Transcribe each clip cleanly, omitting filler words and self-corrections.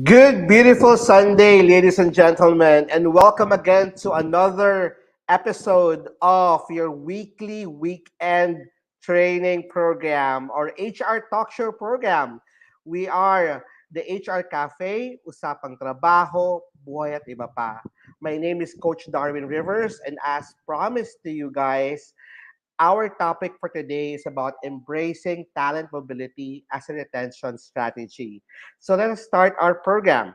Good, beautiful Sunday, ladies and gentlemen, and welcome again to another episode of your weekly weekend training program or HR talk show program We are the HR Cafe, Usapang Trabaho, Buhay at Iba Pa. My name is Coach Darwin Rivers, and as promised to you guys, our topic for today is about embracing talent mobility as a retention strategy. So let us start our program.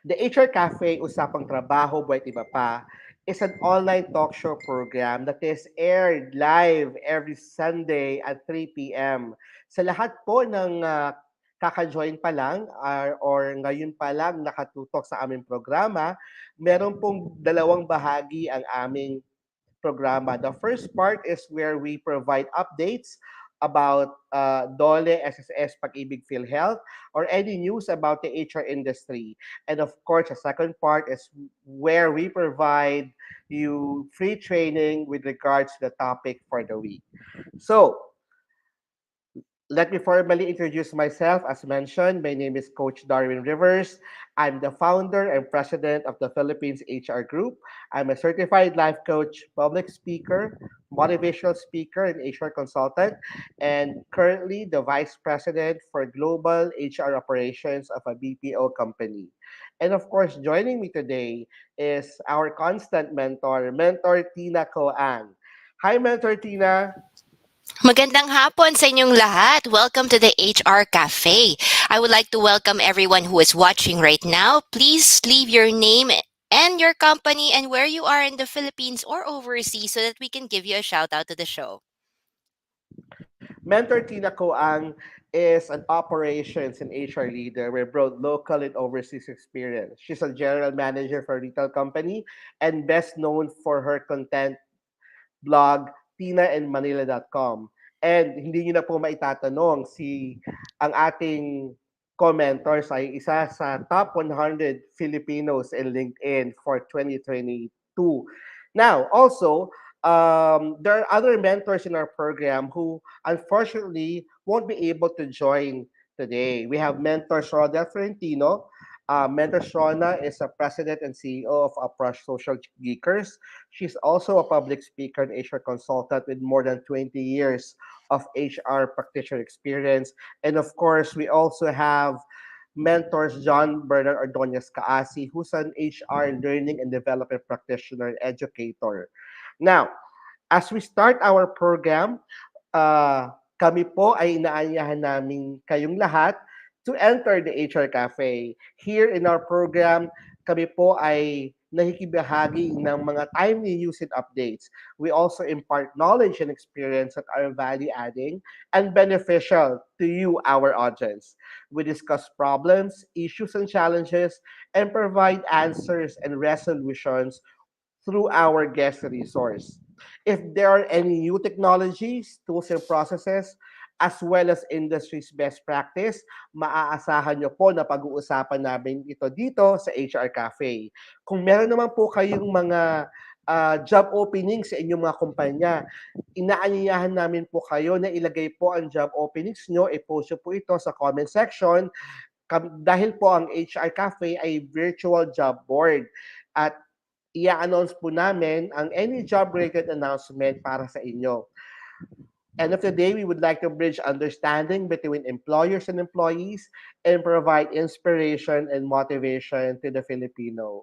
The HR Cafe, Usapang Trabaho, Buhay at Iba Pa is an online talk show program that is aired live every Sunday at 3 p.m. Sa lahat po ng kaka-join pa lang or ngayon pa lang nakatutok sa aming programa, meron pong dalawang bahagi ang aming programa. The first part is where we provide updates about DOLE, SSS, Pag-ibig, PhilHealth, or any news about the HR industry. And of course, the second part is where we provide you free training with regards to the topic for the week. So, let me formally introduce myself. As mentioned, my name is Coach Darwin Rivers. I'm the founder and president of the Philippines HR Group. I'm a certified life coach, public speaker, motivational speaker, and HR consultant, and currently the vice president for global HR operations of a BPO company. And of course, joining me today is our constant Mentor Tina Coang. Hi, Mentor Tina. Magandang hapon sa inyong lahat. Welcome to the HR Cafe. I would like to welcome everyone who is watching right now. Please leave your name and your company and where you are in the Philippines or overseas so that we can give you a shout out to the show. Mentor Tina Coang is an operations and HR leader with broad local and overseas experience. She's a general manager for a retail company and best known for her content blog tinaandmanila.com. And hindi nyo na po maitatanong ang ating commentors ay isa sa top 100 Filipinos in LinkedIn for 2022. Now, also, there are other mentors in our program who unfortunately won't be able to join today. We have mentor Rodel Ferentino. Mentor Shona is a president and CEO of Approach Social Geekers. She's also a public speaker and HR consultant with more than 20 years of HR practitioner experience. And of course, we also have mentors John Bernard Ordonez Kaasi, who's an HR learning and development practitioner and educator. Now, as we start our program, kami po ay inaanyahan namin kayong lahat to enter the HR Cafe. Here in our program, kami po ay nakikibahagi ng mga timely usage updates. We also impart knowledge and experience that are value-adding and beneficial to you, our audience. We discuss problems, issues, and challenges, and provide answers and resolutions through our guest resource. If there are any new technologies, tools, and processes, as well as industry's best practice, maaasahan nyo po na pag-uusapan namin ito dito sa HR Cafe. Kung meron naman po kayong mga job openings sa inyong mga kumpanya, inaanyayahan namin po kayo na ilagay po ang job openings nyo, i-post nyo po ito sa comment section dahil po ang HR Cafe ay virtual job board at i-announce po namin ang any job-related announcement para sa inyo. End of the day, we would like to bridge understanding between employers and employees and provide inspiration and motivation to the Filipino.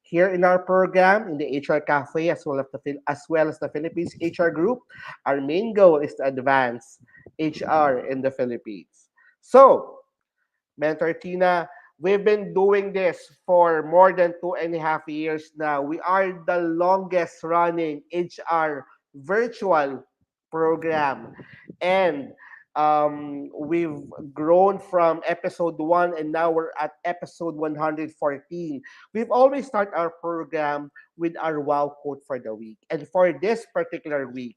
Here in our program, in the HR Cafe, as well as the Philippines HR Group, our main goal is to advance HR in the Philippines. So, Mentor Tina, we've been doing this for more than 2.5 years now. We are the longest running HR virtual program. And we've grown from episode 1 and now we're at episode 114. We've always start our program with our wow quote for the week. And for this particular week,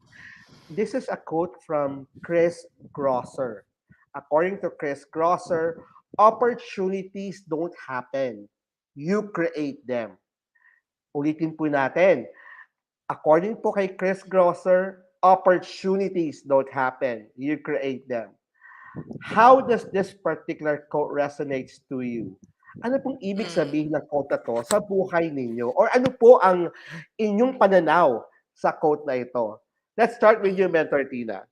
this is a quote from Chris Grosser. According to Chris Grosser, opportunities don't happen. You create them. Ulitin po natin. According po kay Chris Grosser, opportunities don't happen. You create them. How does this particular quote resonates to you? Ano pong ibig Mm. sabihin ng quote na to sa buhay ninyo? Or ano po ang inyong pananaw sa quote na ito? Let's start with you, Mentor Tina.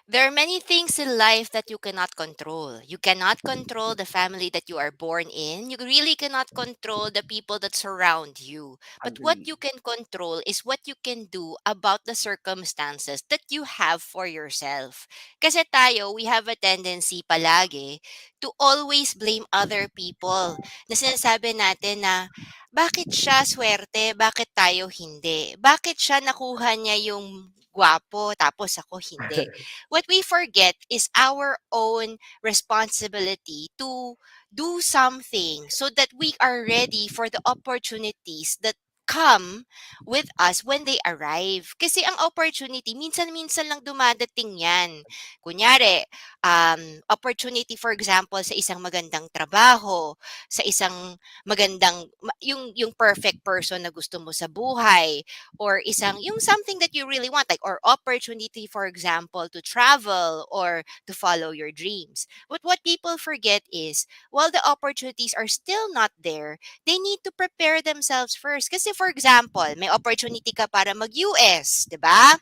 There are many things in life that you cannot control. You cannot control the family that you are born in. You really cannot control the people that surround you. But what Agree. you can control is what you can do about the circumstances that you have for yourself. Kasi tayo, we have a tendency palagi to always blame other people. Na sinasabi natin na, bakit siya swerte? Bakit tayo hindi? Bakit siya nakuha niya yung gwapo tapos ako hindi? What we forget is our own responsibility to do something so that we are ready for the opportunities that come with us when they arrive. Kasi ang opportunity, minsan-minsan lang dumadating yan. Kunyari, opportunity for example sa isang magandang trabaho, sa isang yung perfect person na gusto mo sa buhay, or isang yung something that you really want, like or opportunity for example to travel or to follow your dreams. But what people forget is while the opportunities are still not there, they need to prepare themselves first. Kasi for example, may opportunity ka para mag-US, 'di ba?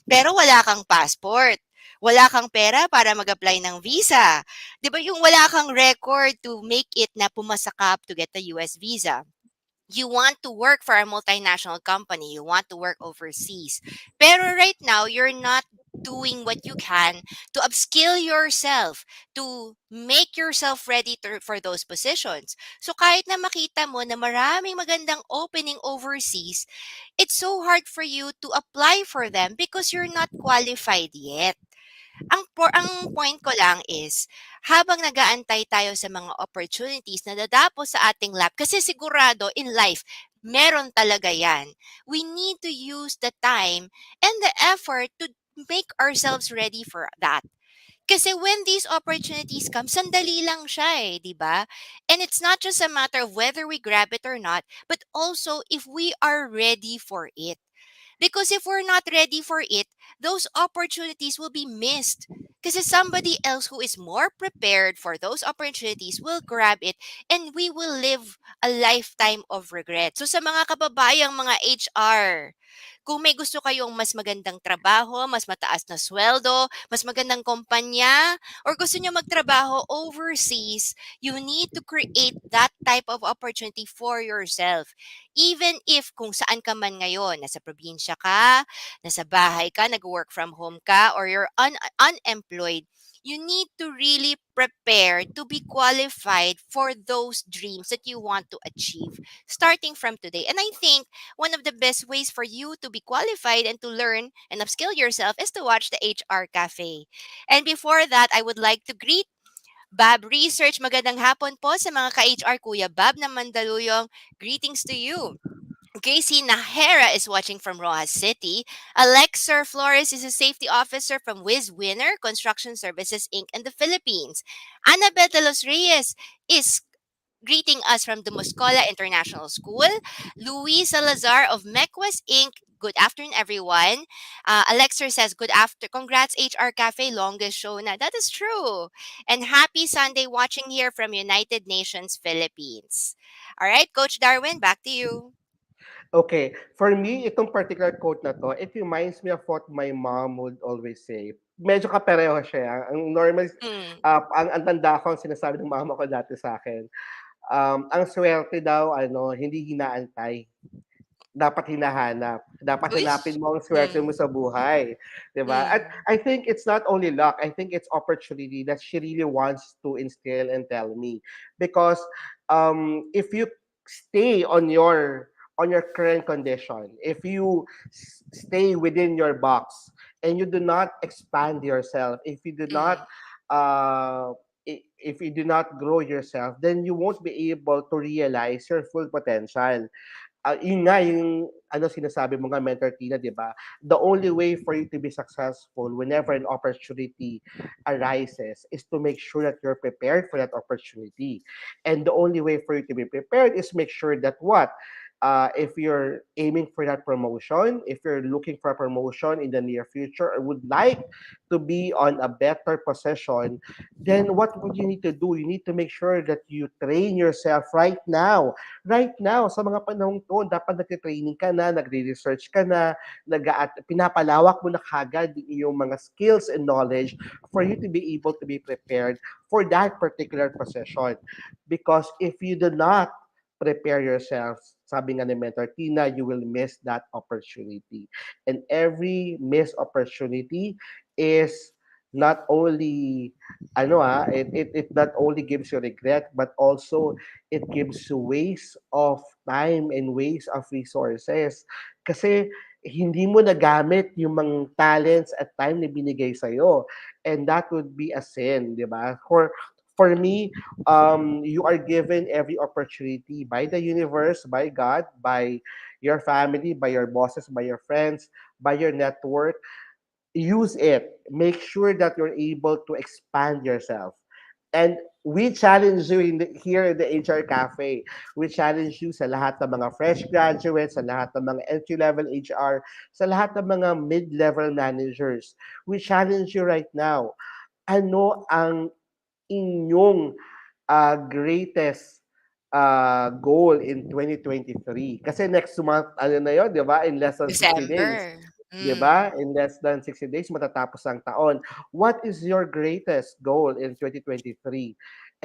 Pero wala kang passport. Wala kang pera para mag-apply ng visa. 'Di ba yung wala kang record to make it na pumasa ka to get the US visa? You want to work for a multinational company, you want to work overseas. Pero right now, you're not doing what you can to upskill yourself, to make yourself ready for those positions. So kahit na makita mo na maraming magandang opening overseas, it's so hard for you to apply for them because you're not qualified yet. Ang point ko lang is, habang nagaantay tayo sa mga opportunities na dadapos sa ating lap, kasi sigurado in life, meron talaga yan. We need to use the time and the effort to make ourselves ready for that. Kasi when these opportunities come, sandali lang siya eh, di ba? And it's not just a matter of whether we grab it or not, but also if we are ready for it. Because if we're not ready for it, those opportunities will be missed. Because somebody else who is more prepared for those opportunities will grab it and we will live a lifetime of regret. So sa mga kababayang mga HR, kung may gusto kayong mas magandang trabaho, mas mataas na sweldo, mas magandang kumpanya, or gusto nyo magtrabaho overseas, you need to create that type of opportunity for yourself. Even if kung saan ka man ngayon, nasa probinsya ka, nasa bahay ka, nag-work from home ka, or you're unemployed, you need to really prepare to be qualified for those dreams that you want to achieve starting from today. And I think one of the best ways for you to be qualified and to learn and upskill yourself is to watch the HR Cafe. And before that, I would like to greet Bob Research. Magandang hapon po sa mga ka-HR. Kuya Bob ng Mandaluyong, greetings to you. Gracie Nahera is watching from Rojas City. Alexer Flores is a safety officer from Wiz Winner Construction Services Inc. in the Philippines. Annabeth de los Reyes is greeting us from the Moscola International School. Luis Salazar of Mequest Inc. Good afternoon, everyone. Alexer says, good after. Congrats, HR Cafe. Longest show na. That is true. And happy Sunday watching here from United Nations, Philippines. All right, Coach Darwin, back to you. Okay, for me, itong particular quote na to, it reminds me of what my mom would always say. Medyo kapareho siya. Ang normal, Mm, ang tanda ko, ang sinasabi ng mama ko dati sa akin, ang swerte daw, hindi hinaantay, dapat hinahanap. Dapat uy. hanapin mo ang swerte mo Mm, sa buhay, 'di ba? At mm, I think it's not only luck, I think it's opportunity that she really wants to instill and tell me. Because if you stay on your current condition, if you stay within your box and you do not expand yourself, if you do not mm, uh if you do not grow yourself, then you won't be able to realize your full potential. Yun nga yung sinasabi mo nga, Mentor Tina, 'di ba? The only way for you to be successful whenever an opportunity arises is to make sure that you're prepared for that opportunity. And the only way for you to be prepared is make sure that what? if you're aiming for that promotion, if you're looking for a promotion in the near future, or would like to be on a better position, then what would you need to do? You need to make sure that you train yourself right now. Right now, sa mga panahon to, dapat nagtitraining ka na, nagre-research ka na, pinapalawak mo na kagad yung mga skills and knowledge for you to be able to be prepared for that particular position. Because if you do not prepare yourself, sabi nga ni Mentor Tina, you will miss that opportunity. And every missed opportunity is not only it not only gives you regret, but also it gives you waste of time and waste of resources, kasi hindi mo nagamit yung mga talents at time na binigay sa'yo, and that would be a sin, di ba? For me, you are given every opportunity by the universe, by God, by your family, by your bosses, by your friends, by your network. Use it. Make sure that you're able to expand yourself. And we challenge you here in the HR Cafe. We challenge you sa lahat ng mga fresh graduates, sa lahat ng mga entry-level HR, sa lahat ng mga mid-level managers. We challenge you right now. Ano ang inyong greatest goal in 2023? Kasi next month, ano na yun, di ba? In less than 60 days. December. 'Di ba? Mm. In less than 60 days matatapos ang taon. What is your greatest goal in 2023?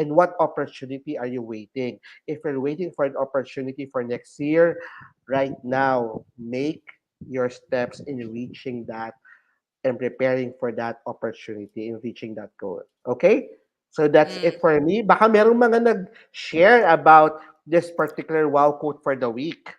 And what opportunity are you waiting? If you're waiting for an opportunity for next year, right now, make your steps in reaching that and preparing for that opportunity in reaching that goal. Okay? So that's Mm. it for me. Baka merong mga nag-share about this particular wow quote for the week.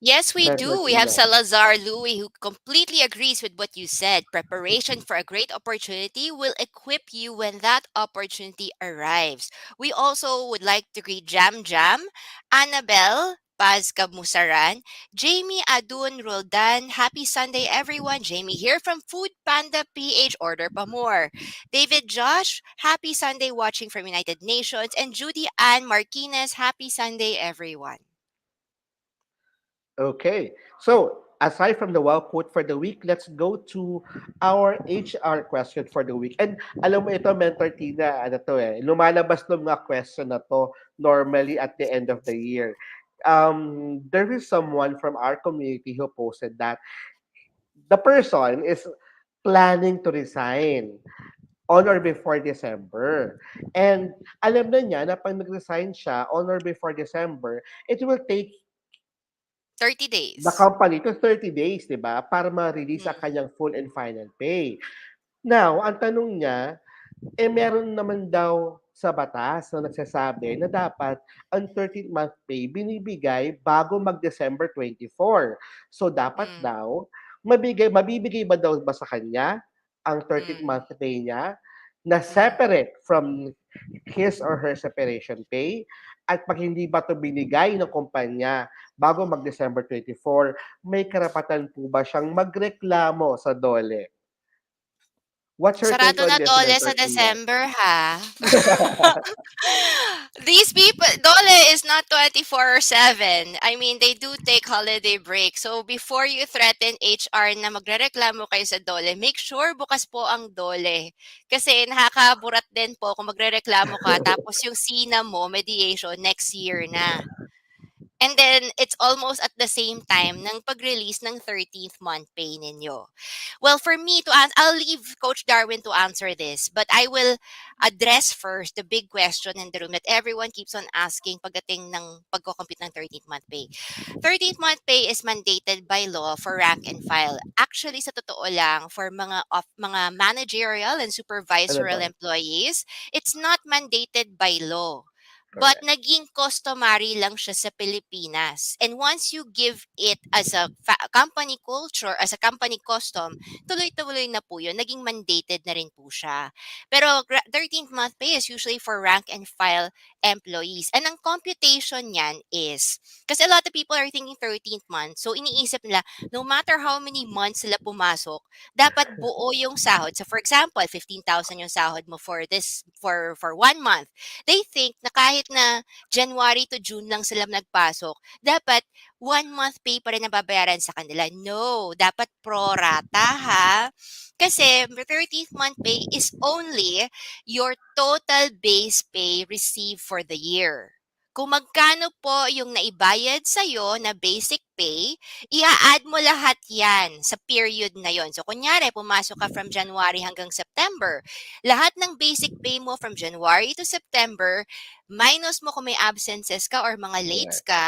Yes, we Mentor do. We have Tina. Salazar Louis who completely agrees with what you said. Preparation for a great opportunity will equip you when that opportunity arrives. We also would like to greet Jam Jam, Annabelle, Paz Kamusaran, Jamie Adun Roldan. Happy Sunday, everyone. Jamie here from Food Panda PH. Order pa more. David Josh, happy Sunday watching from United Nations. And Judy Ann Martinez, happy Sunday, everyone. Okay. So, aside from the wow quote for the week, let's go to our HR question for the week. And alam mo ito, Mentor Tina, ano to lumalabas ng mga question na to normally at the end of the year. There is someone from our community who posted that the person is planning to resign on or before December. And alam na niya na pag nag-resign siya on or before December, it will take 30 the days. company to 30 days, di ba? Para ma-release ang Mm. kanyang full and final pay. Now, ang tanong niya, meron naman daw sa batas na nagsasabi na dapat ang 13th month pay binibigay bago mag-December 24. So, dapat Mm. daw, mabibigay ba daw ba sa kanya ang 13th Mm. month pay niya na Mm. separate from his or her separation pay, at pag hindi ba ito binigay ng kumpanya bago mag-December 24, may karapatan po ba siyang magreklamo sa DOLE? What's your take Sarado on na this, DOLE Mentor sa Tina? December, ha? These people, DOLE is not 24/7. I mean, they do take holiday break. So, before you threaten HR na magrereklamo kayo sa DOLE, make sure bukas po ang DOLE. Kasi nakakaburat din po kung magrereklamo ka tapos yung SINA mo, mediation, next year na. And then, it's almost at the same time ng pag-release ng 13th month pay ninyo. Well, for me to answer, I'll leave Coach Darwin to answer this, but I will address first the big question in the room that everyone keeps on asking pagdating ng pagko-compute ng 13th month pay. 13th month pay is mandated by law for rank and file. Actually, sa totoo lang, for mga managerial and Ano supervisorial daw? employees, it's not mandated by law. But Correct. naging customary lang siya sa Pilipinas. And once you give it as a company culture, as a company custom, tuloy-tuloy na po yun. Naging mandated na rin po siya. Pero 13th month pay is usually for rank and file employees. And ang computation niyan is, kasi a lot of people are thinking 13th month. So iniisip nila, no matter how many months sila pumasok, dapat buo yung sahod. So for example, 15,000 yung sahod mo for 1 month. They think na kahit kahit na January to June lang sila nagpasok, dapat 1 month pay pa rin ang babayaran sa kanila. No, dapat pro rata ha. Kasi 13th month pay is only your total base pay received for the year. Kung magkano po yung naibayad sa'yo na basic pay, ia-add mo lahat yan sa period na yon. So, kunyari, pumasok ka from January hanggang September. Lahat ng basic pay mo from January to September, minus mo kung may absences ka or mga lates Yes. ka,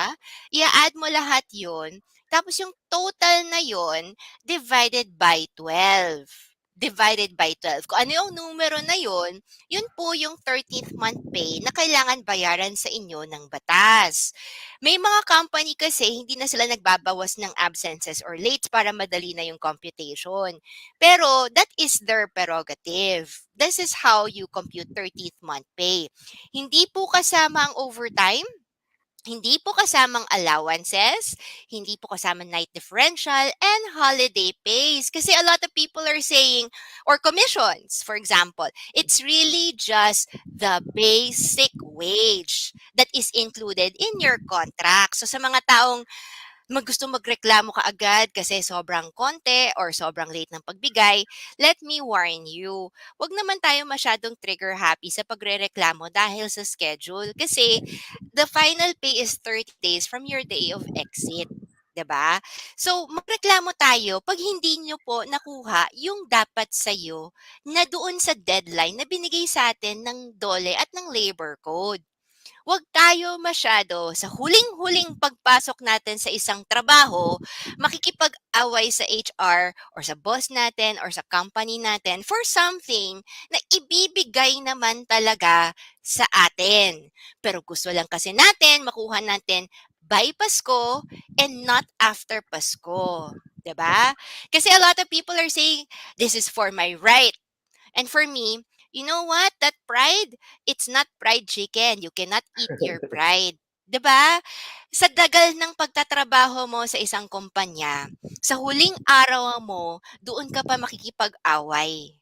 ia-add mo lahat yon. Tapos yung total na yon, divided by 12. Divided by 12. Kung ano yung numero na yon, yun po yung 13th month pay na kailangan bayaran sa inyo ng batas. May mga company kasi hindi na sila nagbabawas ng absences or late para madali na yung computation. Pero that is their prerogative. This is how you compute 13th month pay. Hindi po kasama ang overtime, hindi po kasamang allowances, hindi po kasama night differential, and holiday pays. Kasi a lot of people are saying, or commissions, for example, it's really just the basic wage that is included in your contract. So sa mga taong gusto magreklamo ka agad kasi sobrang konti or sobrang late ng pagbigay, let me warn you, wag naman tayo masyadong trigger happy sa pagrereklamo dahil sa schedule. Kasi the final pay is 30 days from your day of exit. 'Di ba? So, magreklamo tayo pag hindi nyo po nakuha yung dapat sa'yo na doon sa deadline na binigay sa atin ng DOLE at ng labor code. Huwag tayo masyado sa huling-huling pagpasok natin sa isang trabaho, makikipag-away sa HR or sa boss natin or sa company natin for something na ibibigay naman talaga sa atin. Pero gusto lang kasi natin makuha natin by Pasko and not after Pasko. 'Di ba? Kasi a lot of people are saying, this is for my right. And for me, you know what? That pride, it's not fried chicken. You cannot eat your pride. 'Di ba? Sa dagal ng pagtatrabaho mo sa isang kumpanya, sa huling araw mo, doon ka pa makikipag-away.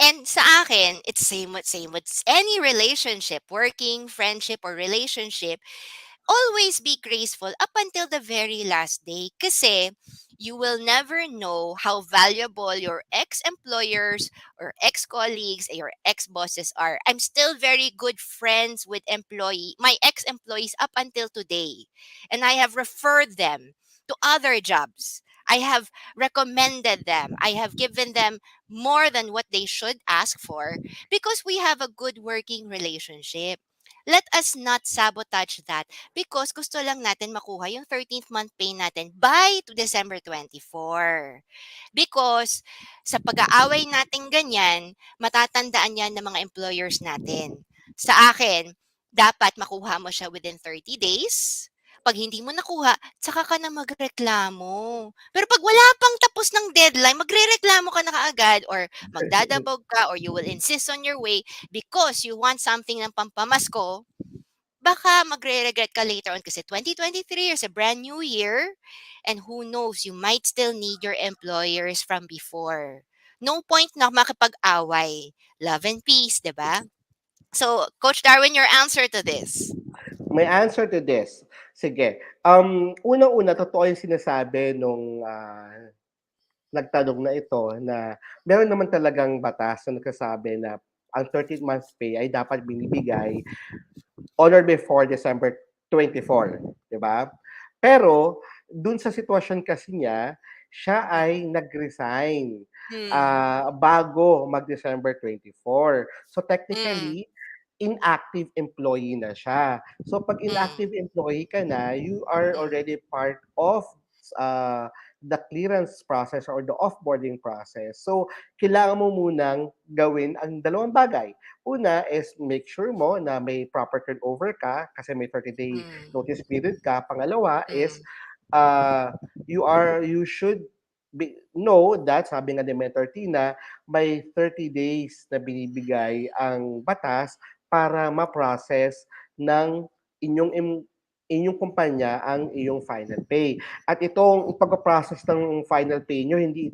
And sa akin, it's same with any relationship, working, friendship, or relationship. Always be graceful up until the very last day kasi you will never know how valuable your ex-employers or ex-colleagues or your ex-bosses are. I'm still very good friends with my ex-employees up until today. And I have referred them to other jobs. I have recommended them. I have given them more than what they should ask for because we have a good working relationship. Let us not sabotage that because gusto lang natin makuha yung 13th month pay natin by to December 24. Because sa pag-aaway natin ganyan, matatandaan yan ng mga employers natin. Sa akin, dapat makuha mo siya within 30 days. Pag hindi mo nakuha, tsaka ka na magreklamo. Pero pag wala pang tapos ng deadline, magrereklamo ka na kaagad or magdadabog ka or you will insist on your way because you want something ng pampamasko, baka magre-regret ka later on kasi 2023 is a brand new year and who knows, you might still need your employers from before. No point na makipag-away. Love and peace, di ba? So, Coach Darwin, your answer to this. My answer to this, sige. Unang-una, totoo yung sinasabi nung nagtanong na ito na meron naman talagang batas na nagsasabi na ang 13th month's pay ay dapat binibigay on or before December 24, 'di ba? Pero dun sa sitwasyon kasi niya, siya ay nag-resign Mm. bago mag-December 24. So Mm. technically, inactive employee na siya. So pag Mm. inactive employee ka na, you are Mm. already part of uh, the clearance process or the offboarding process. So kailangan mo munang gawin ang dalawang bagay. Una is make sure mo na may proper turnover ka kasi may 30-day Mm. notice period ka. Pangalawa is Mm. you should know that, sabi nga ni Mentor Tina, may 30 days na binibigay ang batas para ma-process ng inyong kumpanya ang iyong final pay. At itong pag-process ng final pay nyo, hindi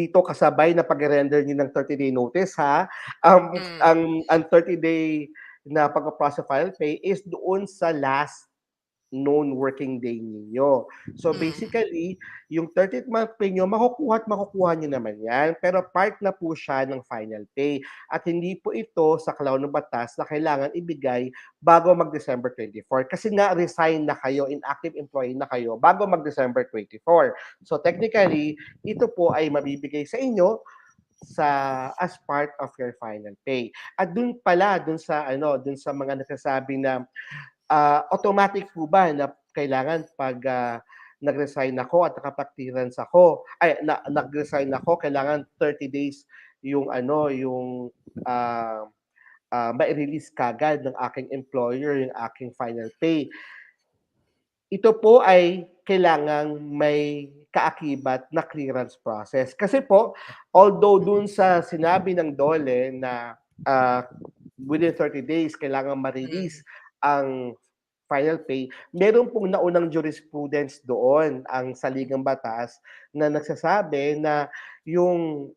ito kasabay na pag-render niyo ng 30-day notice ha. Mm. Ang 30-day na pag-process final pay is doon sa last known working day ninyo. So Mm. basically, yung 30th month pay nyo, makukuha at makukuha nyo naman yan. Pero part na po siya ng final pay. At hindi po ito sa klaw ng batas na kailangan ibigay bago mag-December 24. Kasi nga resign na kayo, inactive employee na kayo bago mag-December 24. So technically, ito po ay mabibigay sa inyo sa as part of your final pay. At dun pala, dun sa mga nagsasabi na automatic po ba na kailangan pag nag-resign ako at nakapag-clearance ako, nag-resign ako, kailangan 30 days yung mai-release kagad ng aking employer yung aking final pay. Ito po ay kailangang may kaakibat na clearance process. Kasi po, although dun sa sinabi ng DOLE na within 30 days kailangan ma-release Mm. ang final pay, meron pong naunang jurisprudence doon, ang saligang batas, na nagsasabi na yung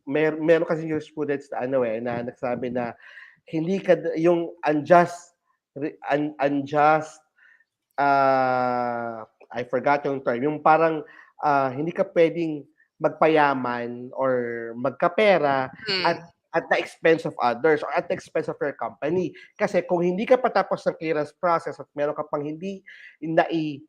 meron kasi jurisprudence na na nagsabi na hindi ka yung unjust I forgot yung term, yung parang hindi ka pwedeng magpayaman or magkapera at Mm. at the expense of others or at the expense of your company. Kasi kung hindi ka patapos ng clearance process at meron ka pang hindi nai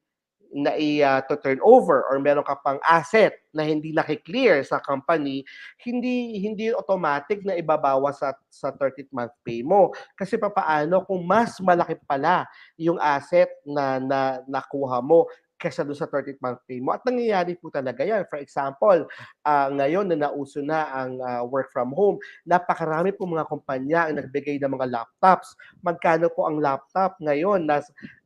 to turn over or meron ka pang asset na hindi naki-clear sa company, hindi automatic na ibabawas sa 30th month pay mo. Kasi papaano kung mas malaki pala yung asset na nakuha mo kaysa doon sa 30th month pay mo. At nangyayari po talaga yan. For example, ngayon na nauso na ang work from home, napakarami po mga kumpanya ang nagbigay ng mga laptops. Magkano po ang laptop ngayon?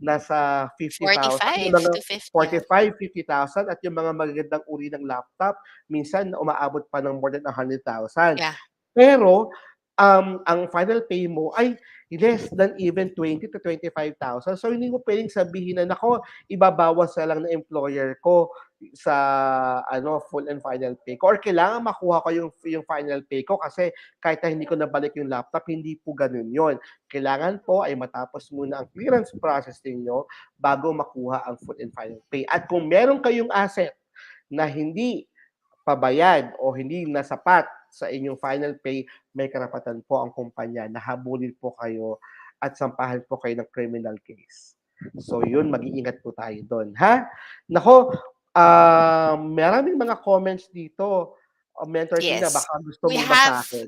Nasa 50,000, yung 45 mga to 50. Yeah. 45, 50,000 at yung mga magagandang uri ng laptop, minsan umaabot pa ng more than 100,000. Yeah. Pero, ang final pay mo ay less than even 20 to 25,000. So, hindi mo pwedeng sabihin na, nako, ibabawas na lang ng employer ko sa full and final pay ko. Or kailangan makuha ko yung final pay ko kasi kahit na hindi ko nabalik yung laptop, hindi po ganun yon. Kailangan po ay matapos muna ang clearance process ninyo bago makuha ang full and final pay. At kung meron kayong asset na hindi pabayad o hindi nasapat sa inyong final pay, may karapatan po ang kumpanya na habulin po kayo at sampahan po kayo ng criminal case. So yun, mag-iingat po tayo doon, ha? Nako, maraming mga comments dito. Mentor Tina, Yes. baka gusto We mong have basahin.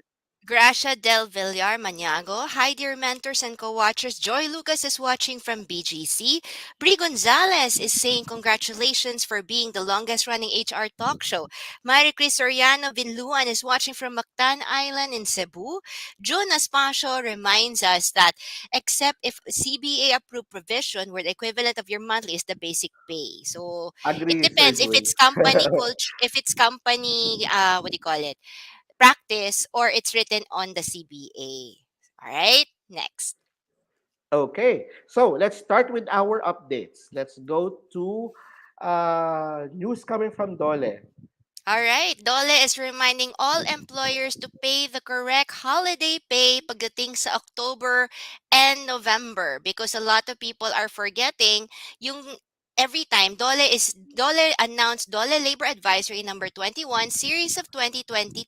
Gracia Del Villar Maniago. Hi, dear mentors and co-watchers. Joy Lucas is watching from BGC. Brie Gonzalez is saying congratulations for being the longest running HR talk show. Mary Chris Soriano Binluan is watching from Mactan Island in Cebu. June Aspacio reminds us that except if CBA approved provision where the equivalent of your monthly is the basic pay. So it Agree, Sir depends if Jun. it's company culture, if it's company, what do you call it? Practice or it's written on the CBA. All right, next. Okay, so let's start with our updates. Let's go to news coming from Dole. All right, DOLE is reminding all employers to pay the correct holiday pay pagdating sa October and November because a lot of people are forgetting yung every time DOLE announced DOLE Labor Advisory number 21 series of 2022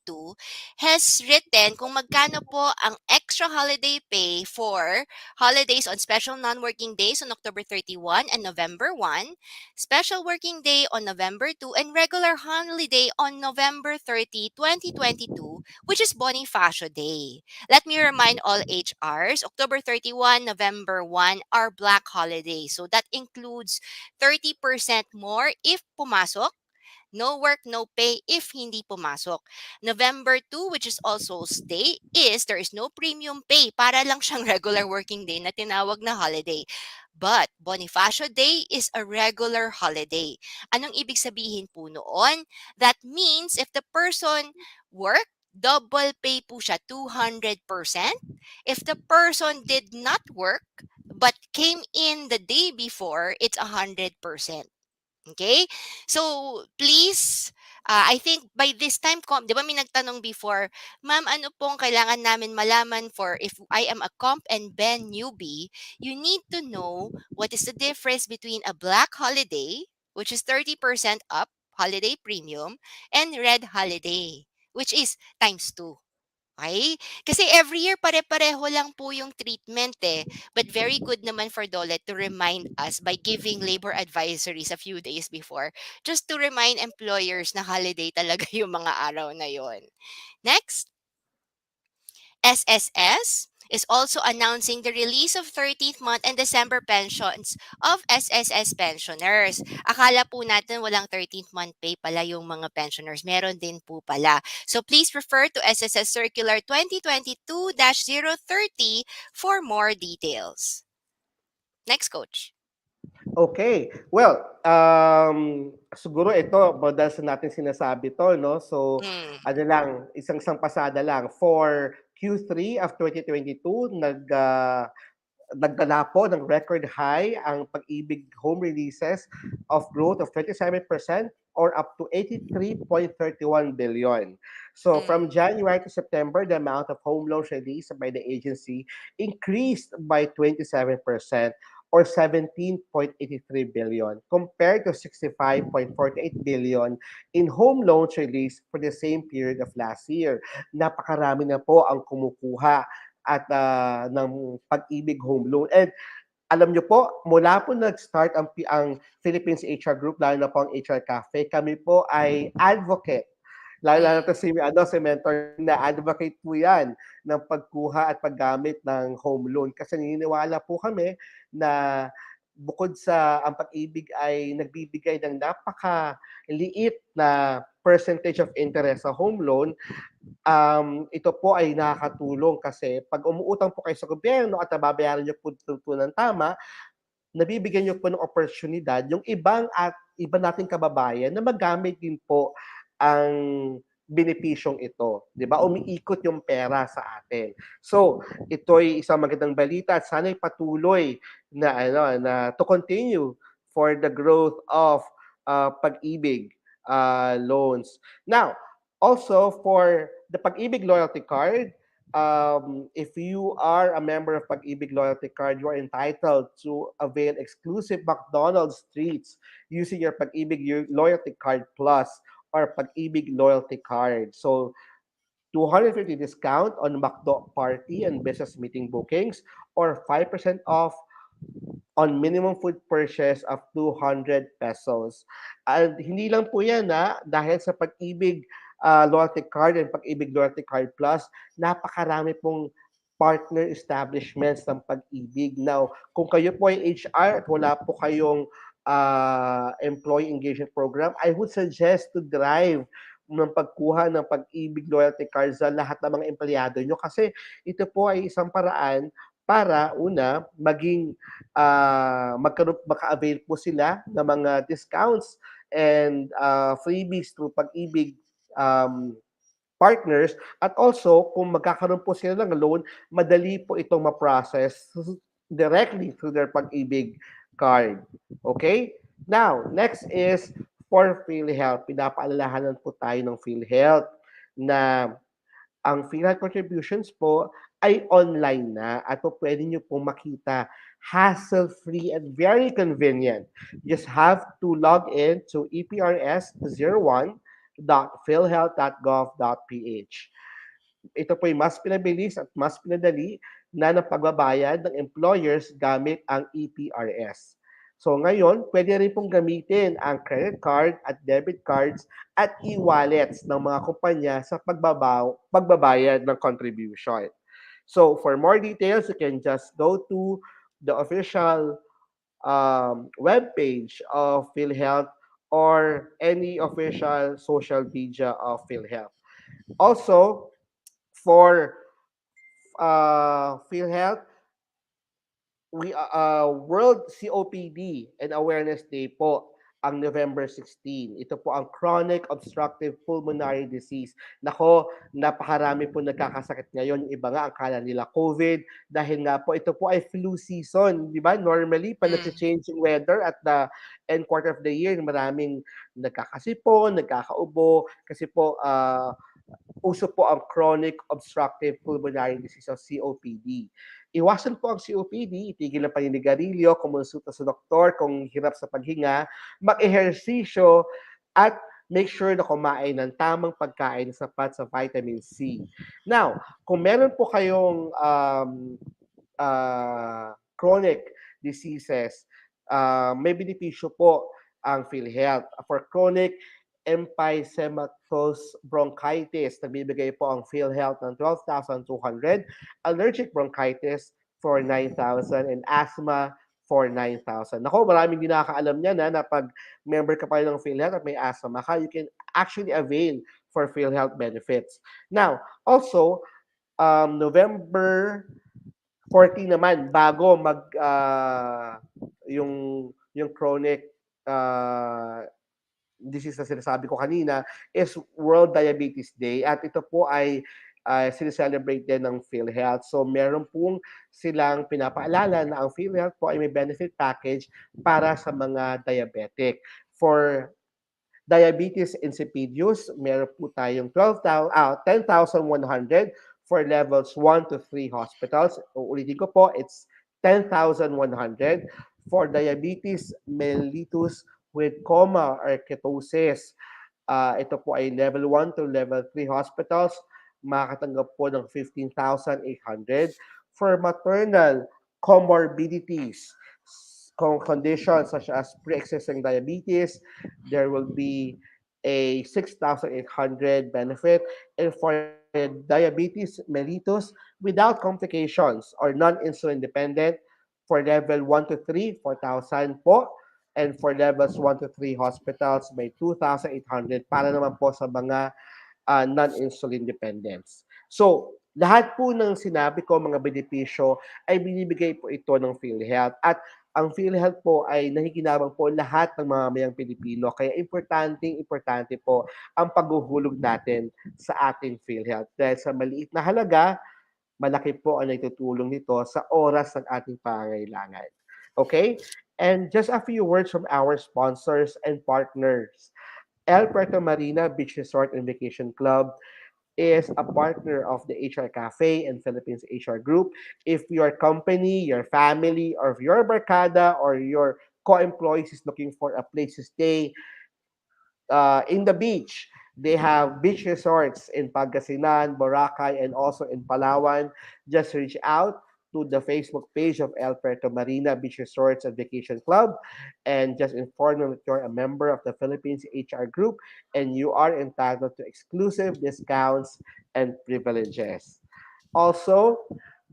has written kung magkano po ang extra holiday pay for holidays on special non-working days on October 31 and November 1, special working day on November 2, and regular holiday on November 30, 2022, which is Bonifacio Day. Let me remind all HRs, October 31, November 1 are black holidays. So that includes 30% more if pumasok, no work, no pay if hindi pumasok. November 2, which is also day, is there is no premium pay. Para lang siyang regular working day na tinawag na holiday. But Bonifacio Day is a regular holiday. Anong ibig sabihin po noon? That means if the person work, double pay po siya 200%. If the person did not work but came in the day before, it's 100%. Okay? So, please, I think by this time, di ba may nagtanong before, ma'am, ano pong kailangan namin malaman for if I am a comp and ben newbie, you need to know what is the difference between a black holiday, which is 30% up, holiday premium, and red holiday, which is times 2. Okay? Kasi every year pare-pareho lang po yung treatment eh. But very good naman for Dole to remind us by giving labor advisories a few days before just to remind employers na holiday talaga yung mga araw na yon. Next, SSS is also announcing the release of 13th month and December pensions of SSS pensioners. Akala po natin walang 13th month pay pala yung mga pensioners. Meron din po pala. So please refer to SSS Circular 2022-030 for more details. Next, coach. Okay. Well, siguro ito, madalas na natin sinasabi to, no? So, Mm, ano lang, isang pasada lang. For Q3 of 2022, nagdala po ng record high ang Pag-ibig home releases of growth of 27% or up to 83.31 billion. So from mm, January to September, the amount of home loans released by the agency increased by 27% or 17.83 billion compared to 65.48 billion in home loans released for the same period of last year. Napakarami na po ang kumukuha at ng Pag-ibig Home Loan. And alam niyo po, mula po nag-start ang Philippines HR Group, lalo na po ang HR Cafe, kami po ay advocate. Lalo mm, na si mentor na advocate po yan ng pagkuha at paggamit ng home loan. Kasi naniniwala po kami na bukod sa ang Pag-ibig ay nagbibigay ng napaka-liit na percentage of interest sa home loan, ito po ay nakakatulong kasi pag umuutang po kayo sa gobyerno at nababayaran niyo po ng tama, nabibigyan niyo po ng oportunidad yung iba nating kababayan na magamit din po ang benepisyong ito, 'di ba? Umiikot yung pera sa atin. So, ito ay isang magandang balita at sana'y patuloy na to continue for the growth of Pag-ibig loans. Now, also for the Pag-ibig loyalty card, if you are a member of Pag-ibig Loyalty Card, you are entitled to avail exclusive McDonald's treats using your Pag-ibig Loyalty Card Plus or Pag-ibig Loyalty Card. So, 250 discount on McDo party and business meeting bookings or 5% off on minimum food purchase of 200 pesos. At hindi lang po yan dahil sa Pag-ibig Loyalty Card and Pag-ibig Loyalty Card Plus, napakarami pong partner establishments ng Pag-ibig. Now, kung kayo po ay HR at wala po kayong employee engagement program, I would suggest to drive ng pagkuha ng Pag-ibig Loyalty Card sa lahat ng mga empleyado nyo kasi ito po ay isang paraan para una maging maka-avail po sila ng mga discounts and freebies through Pag-ibig um, partners at also kung magkakaroon po sila ng loan, madali po itong ma-process directly through their Pag-ibig card. Okay? Now, next is for PhilHealth. Pinapaalalahanan po tayo ng PhilHealth na ang FIRA contributions po ay online na at po pwede nyo pong makita hassle-free and very convenient. Just have to log in to eprs01.philhealth.gov.ph. Ito po ay mas pinabilis at mas pinadali na ng pagbabayad ng employers gamit ang EPRS. So ngayon, pwede rin pong gamitin ang credit card at debit cards at e-wallets ng mga kumpanya sa pagbabayad ng contribution. So for more details, you can just go to the official webpage of PhilHealth or any official social media of PhilHealth. Also, for PhilHealth, World COPD and Awareness Day po ang November 16. Ito po ang chronic obstructive pulmonary disease. Nako, napakarami po nagkakasakit ngayon. Yung iba nga akala nila COVID dahil nga po ito po ay flu season, di ba? Normally, pag Mm. nag-change yung weather at the end quarter of the year, maraming nagkakasipon, nagkakaubo kasi po uso po ang chronic obstructive pulmonary disease o COPD. Iwasan po ang COPD, itigil ang paninigarilyo, kumonsulta sa doktor kung hirap sa paghinga, mag-ehersisyo, at make sure na kumain ng tamang pagkain na sapat sa vitamin C. Now, kung meron po kayong chronic diseases, may benepisyo po ang PhilHealth. For chronic empysematous bronchitis, nagbibigay po ang PhilHealth ng 12,200, allergic bronchitis for 9,000, and asthma for 9,000. Nako, maraming hindi nakakaalam niyan na pag member ka pa rin ng PhilHealth at may asthma ka, you can actually avail for PhilHealth benefits. Now, also, November 14 naman bago yung chronic disease na sinasabi ko kanina is World Diabetes Day at ito po ay sineselebrate din ng PhilHealth. So meron pong silang pinapaalala na ang PhilHealth po ay may benefit package para sa mga diabetic. For diabetes insipidus, meron po tayong 10,100 for levels 1 to 3 hospitals. Uulitin ko po, it's 10,100 for diabetes mellitus with coma or ketosis. Ito po ay level 1 to level 3 hospitals. Makakatanggap po ng 15,800. For maternal comorbidities, conditions such as pre-existing diabetes, there will be a 6,800 benefit. And for diabetes mellitus without complications or non-insulin dependent, for level 1 to 3, 4,000 po. And for levels 1 to 3 hospitals, may 2,800 para naman po sa mga non-insulin dependence. So, lahat po ng sinabi ko, mga benepisyo, ay binibigay po ito ng PhilHealth. At ang PhilHealth po ay nakikinabang po lahat ng mamamayang Pilipino. Kaya importante po ang paghuhulog natin sa ating PhilHealth. Dahil sa maliit na halaga, malaki po ang naitutulong nito sa oras ng ating pangangailangan. Okay? And just a few words from our sponsors and partners. El Puerto Marina Beach Resort and Vacation Club is a partner of the HR Cafe and Philippines HR Group. If your company, your family, or if your barkada or your co-employees is looking for a place to stay, in the beach. They have beach resorts in Pangasinan, Boracay, and also in Palawan. Just reach out to the Facebook page of El Puerto Marina Beach Resorts and Vacation Club and just inform them that you're a member of the Philippines HR Group and you are entitled to exclusive discounts and privileges. Also,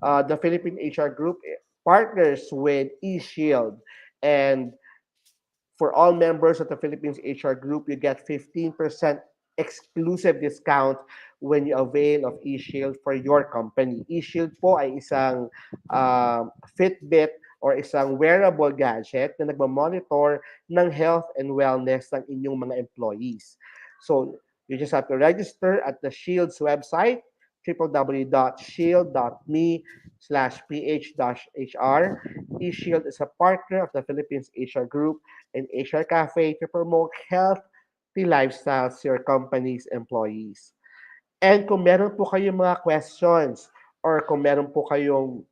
the Philippine HR Group partners with eShield, and for all members of the Philippines HR Group, you get 15% exclusive discount when you avail of eShield for your company. eShield po ay isang Fitbit or isang wearable gadget na nagmamonitor ng health and wellness ng inyong mga employees. So, you just have to register at the Shield's website, www.shield.me/ph-hr. eShield is a partner of the Philippines HR Group and HR Cafe to promote healthy lifestyles to your company's employees. And kung meron po kayong mga questions or kung meron po kayong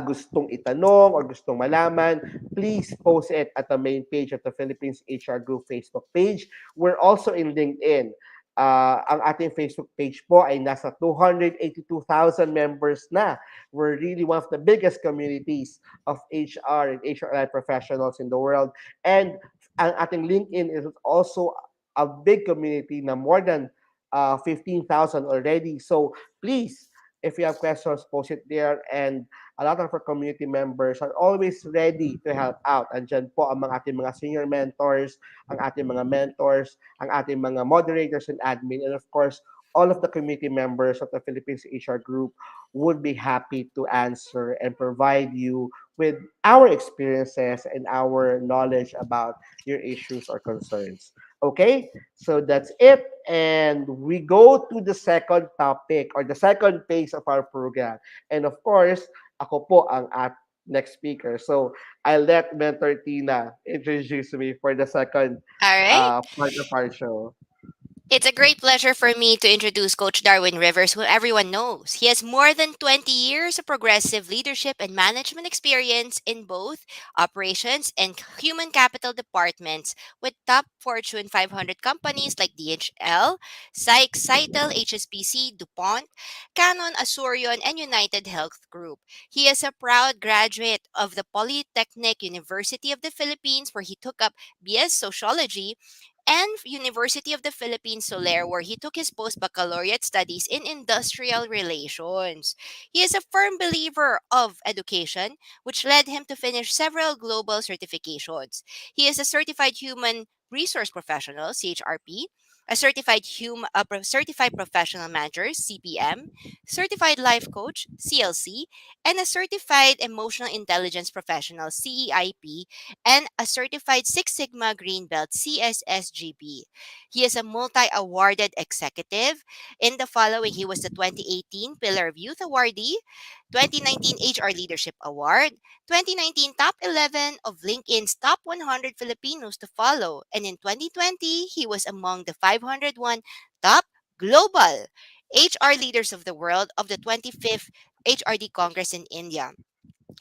gustong itanong or gustong malaman, please post it at the main page of the Philippines HR Group Facebook page. We're also in LinkedIn. Ang ating Facebook page po ay nasa 282,000 members na. We're really one of the biggest communities of HR and HR professionals in the world. And ang ating LinkedIn is also a big community na more than 15,000 already. So please, if you have questions, post it there. And a lot of our community members are always ready to help out. Andyan po ang mga ating mga senior mentors, ang ating mga mentors, ang ating mga moderators and admin, and of course, all of the community members of the Philippines HR Group would be happy to answer and provide you with our experiences and our knowledge about your issues or concerns. Okay, so that's it. And we go to the second topic or the second phase of our program. And of course, ako po ang next speaker. So I'll let Mentor Tina introduce me for the second All right. part of our show. It's a great pleasure for me to introduce Coach Darwin Rivers, who everyone knows. He has more than 20 years of progressive leadership and management experience in both operations and human capital departments with top Fortune 500 companies like DHL, Sykes, Cytel, HSBC, DuPont, Canon, Asurion, and United Health Group. He is a proud graduate of the Polytechnic University of the Philippines, where he took up BS Sociology, and University of the Philippines Soler, where he took his post-baccalaureate studies in industrial relations. He is a firm believer of education, which led him to finish several global certifications. He is a certified human resource professional, CHRP, a certified professional manager, CPM, certified life coach, CLC, and a certified emotional intelligence professional, CEIP, and a certified Six Sigma Green Belt CSSGB. He is a multi-awarded executive. In the following, he was the 2018 Pillar of Youth Awardee, 2019 HR Leadership Award, 2019 Top 11 of LinkedIn's Top 100 Filipinos to follow, and in 2020, he was among the 501 top global HR leaders of the world of the 25th HRD Congress in India.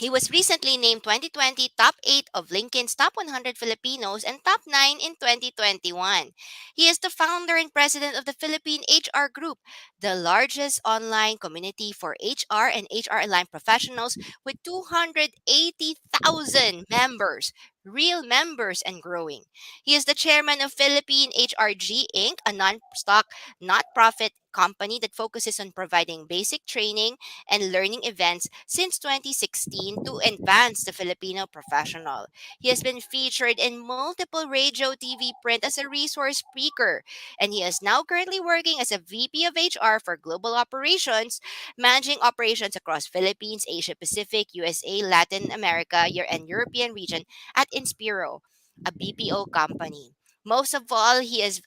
He was recently named 2020 Top 8 of LinkedIn's Top 100 Filipinos and Top 9 in 2021. He is the founder and president of the Philippine HR Group, the largest online community for HR and HR aligned professionals with 280,000 members. Real members and growing. He is the chairman of Philippine HRG Inc., a non-stock, not-profit company that focuses on providing basic training and learning events since 2016 to advance the Filipino professional. He has been featured in multiple radio, TV, print as a resource speaker, and he is now currently working as a VP of HR for global operations, managing operations across Philippines, Asia Pacific, USA, Latin America, and European region at Inspiro, a BPO company. Most of all,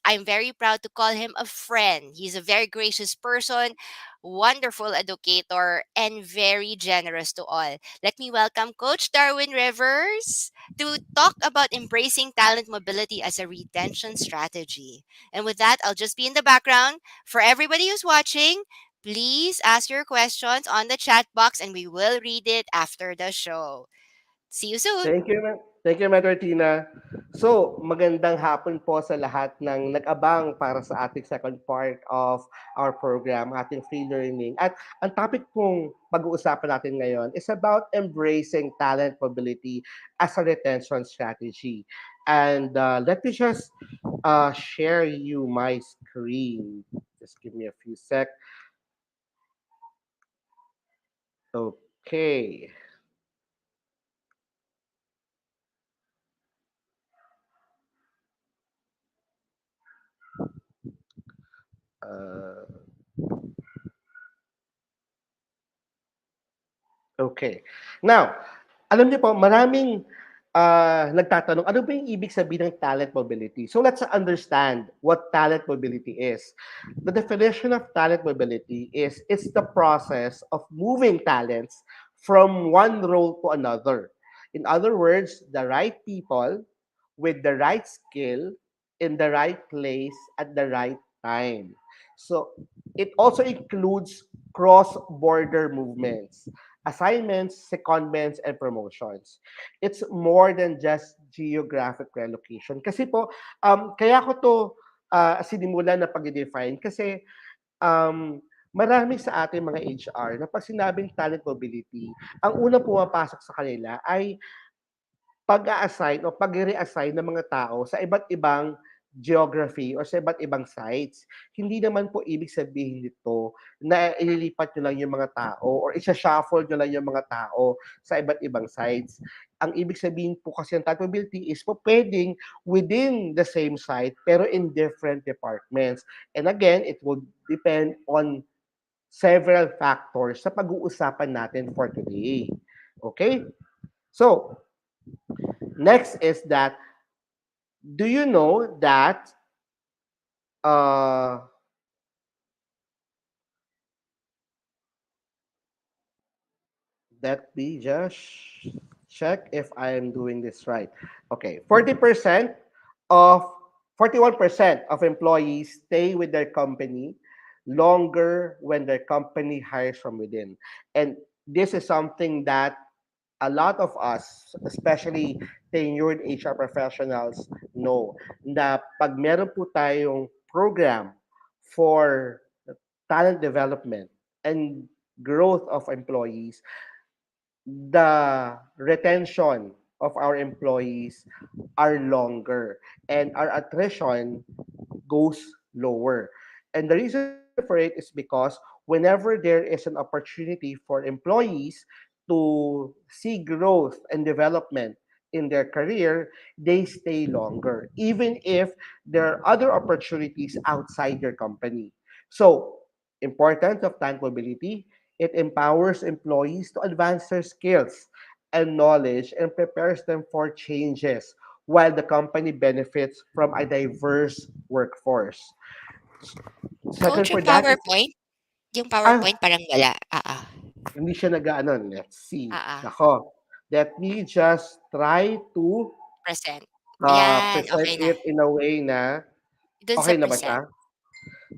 I'm very proud to call him a friend. He's a very gracious person, wonderful educator, and very generous to all. Let me welcome Coach Darwin Rivers to talk about embracing talent mobility as a retention strategy. And with that, I'll just be in the background. For everybody who's watching, please ask your questions on the chat box and we will read it after the show. See you soon. Thank you, Mentor Tina. So, magandang hapon po sa lahat ng nag-abang para sa ating second part of our program, ating free learning. At ang topic pong pag-uusapan natin ngayon is about embracing talent mobility as a retention strategy. And let me just share you my screen. Just give me a few sec. Okay. Uh, Okay. Now, alam niyo po, maraming nagtatanong, ano ba yung ibig sabihin ng talent mobility? So let's understand what talent mobility is. The definition of talent mobility is it's the process of moving talents from one role to another. In other words, the right people with the right skill in the right place at the right time. So it also includes cross-border movements, assignments, secondments, and promotions. It's more than just geographic relocation. Kasi po, kaya ko to sinimulan na pag-define kasi marami sa ating mga HR na pag sinabing talent mobility, ang unang pumapasok sa kanila ay pag-a-assign o pag-re-assign ng mga tao sa iba't ibang geography or sa iba't ibang sites. Hindi naman po ibig sabihin nito na ililipat nyo lang yung mga tao or isa-shuffle nyo lang yung mga tao sa iba't ibang sites. Ang ibig sabihin po kasi ng type mobility is po pwedeng within the same site pero in different departments. And again, it will depend on several factors sa pag-uusapan natin for today. Okay? So, next is that, do you know that uh, let me just check if I am doing this right. Okay, 40% of 41% of employees stay with their company longer when their company hires from within. And this is something that a lot of us, especially tenured HR professionals, know na pag meron po tayong program for talent development and growth of employees, the retention of our employees are longer and our attrition goes lower. And the reason for it is because whenever there is an opportunity for employees to see growth and development in their career, they stay longer, even if there are other opportunities outside your company. So, importance of talent mobility, it empowers employees to advance their skills and knowledge and prepares them for changes while the company benefits from a diverse workforce. Second Coach, for yung that is, PowerPoint? Yung ah, PowerPoint parang wala. hindi siya nag-ano. Let's see. Ah. Nako. Let me just try to Present. Ayan, present okay na. it in a way na Dun sa okay na ba present. siya?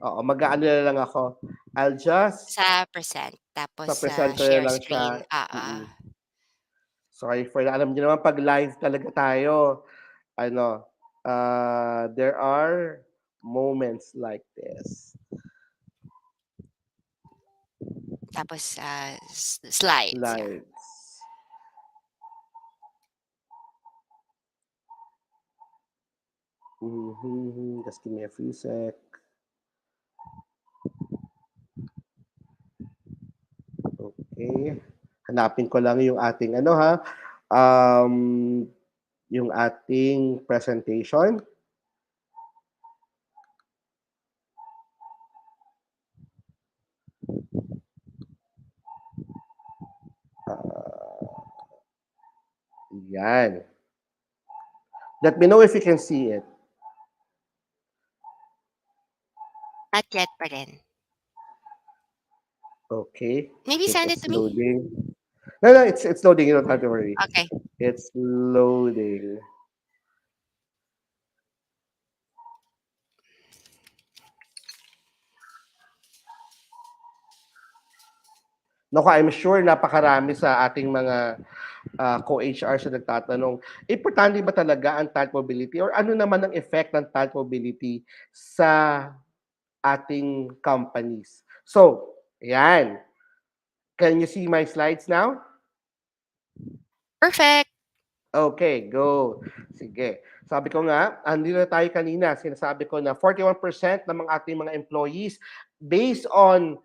Oo, mag-aano na lang ako. I'll just Sa present. Tapos sa sa present ko na share lang screen. siya. Sorry for that. Alam niyo naman, pag live talaga tayo, ano, there are moments like this. Tapos slides. Yeah. Slides. Just give me a few sec. Okay. Hanapin ko lang yung ating ano ha. Um, yung ating presentation. Yan. Let me know if you can see it. Not yet pa rin. Okay. Maybe It send it is to me. loading. No, it's loading. You don't have to worry. Okay. It's loading. Naku, I'm sure napakarami sa ating mga co-HR sa nagtatanong, importante ba talaga ang talent mobility or ano naman ang effect ng talent mobility sa ating companies? So, yan. Can you see my slides now? Perfect. Okay, go. Sige. Sabi ko nga, andito na tayo kanina, sinasabi ko na 41% ng mga ating mga employees based on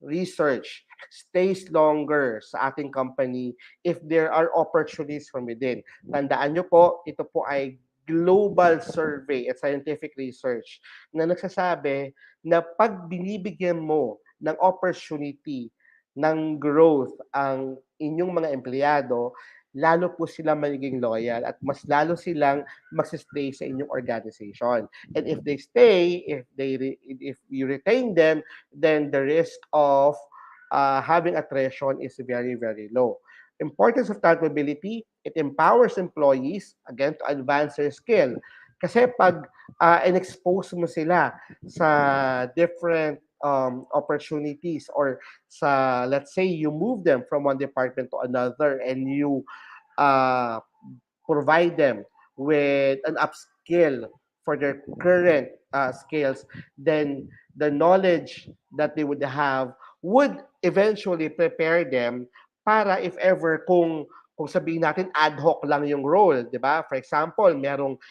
research stays longer sa ating company if there are opportunities from within. Tandaan nyo po, ito po ay global survey at scientific research na nagsasabi na pag binibigyan mo ng opportunity ng growth ang inyong mga empleyado, lalo po silang magiging loyal at mas lalo silang magsistay sa inyong organization. And if they stay, if you retain them, then the risk of having attrition is very, very low. Importance of talent mobility, it empowers employees, again, to advance their skill. Kasi pag in-expose mo sila sa different opportunities or sa, let's say, you move them from one department to another and you uh, provide them with an upskill for their current skills, then the knowledge that they would have would eventually prepare them para if ever kung sabihin natin ad hoc lang yung role, 'di ba? For example, merong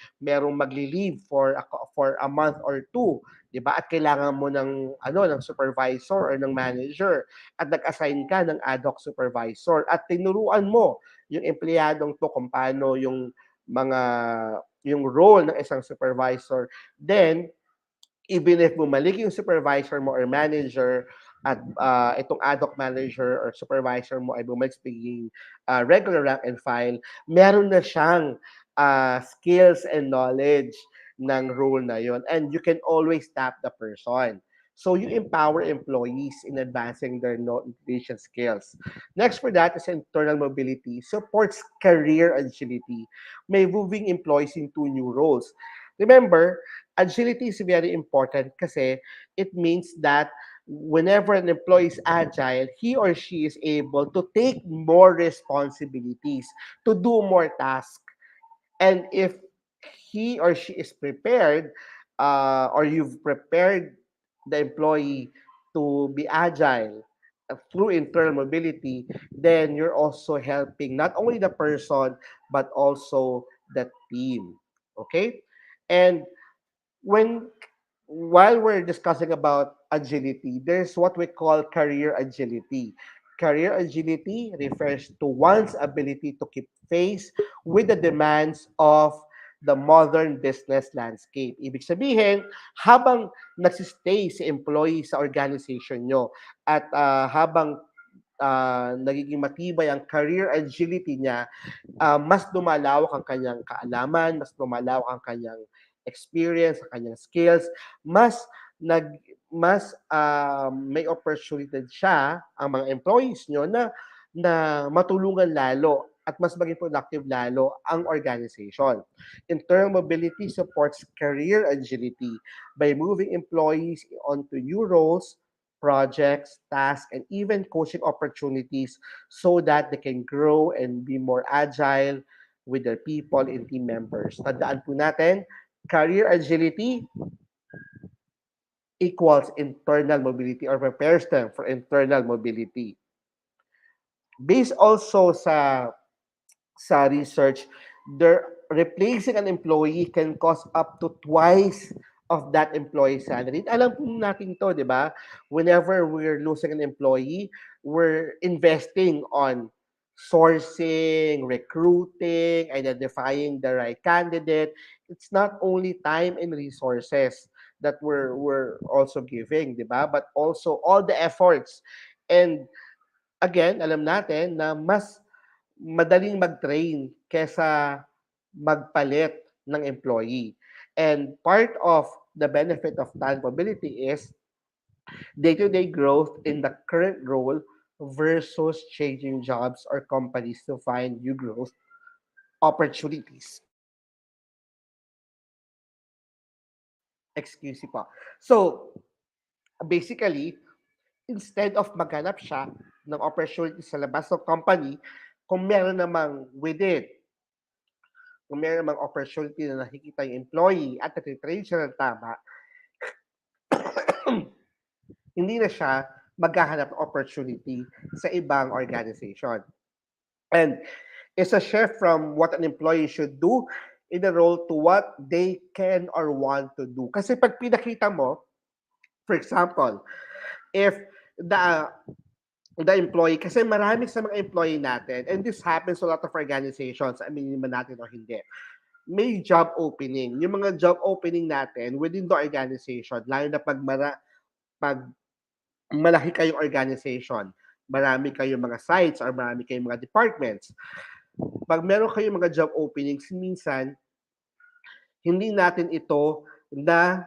magli-leave for a month or two, 'di ba? At kailangan mo ng supervisor or ng manager at nag-assign ka ng ad hoc supervisor at tinuruan mo yung empleyadong to kung paano mga yung role ng isang supervisor. Then even if bumalik yung supervisor mo or manager at itong ad hoc manager or supervisor mo ay bumalik sa pagiging regular rank and file, meron na siyang skills and knowledge ng role na yon, and you can always tap the person. So you empower employees in advancing their innovation skills. Next for that is internal mobility, supports career agility, may moving employees into new roles. Remember, agility is very important kasi it means that whenever an employee is agile, he or she is able to take more responsibilities, to do more tasks. And if he or she is prepared, or you've prepared the employee to be agile through internal mobility, then you're also helping not only the person, but also the team. Okay? And when while we're discussing about agility, there's what we call career agility. Career agility refers to one's ability to keep pace with the demands of the modern business landscape. Ibig sabihin, habang nagsistay si employee sa organization nyo at habang nagiging matibay ang career agility niya, mas lumalawak ang kanyang kaalaman, mas lumalawak ang kanyang experience, ang kanyang skills, mas nag mas may opportunity siya ang mga employees nyo na matulungan lalo at mas maging productive lalo ang organization. Internal mobility supports career agility by moving employees onto new roles, projects, tasks, and even coaching opportunities so that they can grow and be more agile with their people and team members. Tandaan po natin, career agility equals internal mobility or prepares them for internal mobility. Based also sa research, replacing an employee can cost up to twice of that employee's salary. Alam po natin to, di ba? Whenever we're losing an employee, we're investing on sourcing, recruiting, identifying the right candidate. It's not only time and resources that we're also giving, di ba? But also all the efforts. And again, alam natin na mas madaling mag-train kesa magpalit ng employee. And part of the benefit of talent mobility is day-to-day growth in the current role versus changing jobs or companies to find new growth opportunities. Excuse me po. So, basically, instead of maghanap siya ng opportunity sa labas ng company, kung meron namang within, kung meron namang opportunity na nakikita yung employee at natitrain siya ng tama, hindi na siya maghahanap ng opportunity sa ibang organization. And it's a shift from what an employee should do in a role to what they can or want to do. Kasi pag pinakita mo, for example, if the the employee, kasi marami sa mga employee natin, and this happens to a lot of organizations, aminin man natin o hindi, may job opening. Yung mga job opening natin within the organization, lalo na pag malaki kayong organization, marami kayong mga sites or marami kayong mga departments. Pag meron kayong mga job openings, minsan hindi natin ito na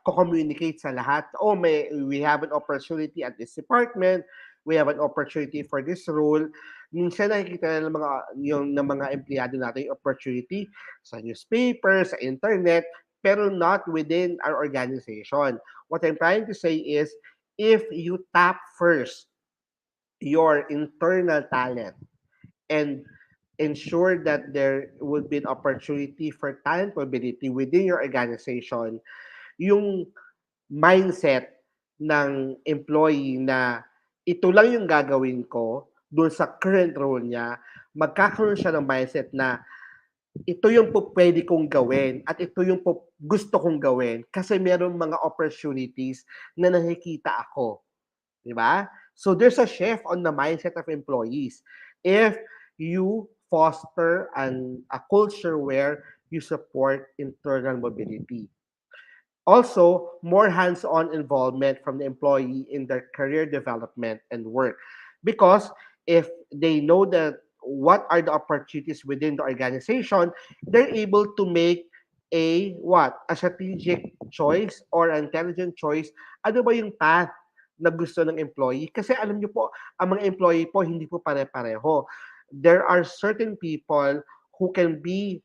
co-communicate sa lahat. Oh, we have an opportunity at this department, we have an opportunity for this role. Minsan nakikita na ng mga empleyado natin yung opportunity sa newspaper, sa internet, pero not within our organization. What I'm trying to say is, if you tap first your internal talent and ensure that there would be an opportunity for talent mobility within your organization, yung mindset ng employee na ito lang yung gagawin ko, doon sa current role niya, magkakaroon siya ng mindset na ito yung po pwede kong gawin at ito yung po gusto kong gawin kasi meron mga opportunities na nakikita ako. Di ba? So there's a shift on the mindset of employees. If you foster a culture where you support internal mobility. Also, more hands-on involvement from the employee in their career development and work. Because if they know that what are the opportunities within the organization, they're able to make a what? A strategic choice or an intelligent choice. Ano ba yung path na gusto ng employee? Kasi alam niyo po, ang mga employee po hindi po pare-pareho. There are certain people who can be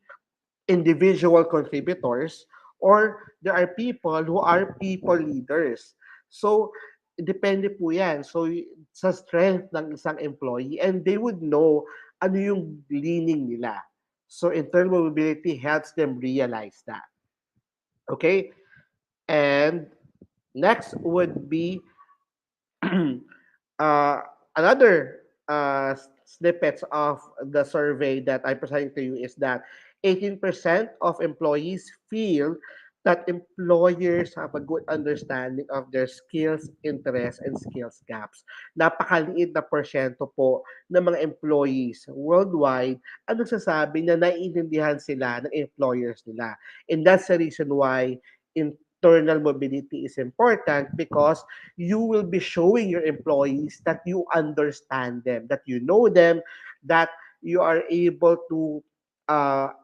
individual contributors or there are people who are people leaders. So, depende po yan. So, sa strength ng isang employee and they would know ano yung leaning nila. So, internal mobility helps them realize that. Okay? And next would be uh, another snippets of the survey that I presented to you is that 18% of employees feel that employers have a good understanding of their skills, interests, and skills gaps. Napakaliit na porsyento po ng mga employees worldwide ang nagsasabi na naiintindihan sila ng employers nila. And that's the reason why internal mobility is important because you will be showing your employees that you understand them, that you know them, that you are able to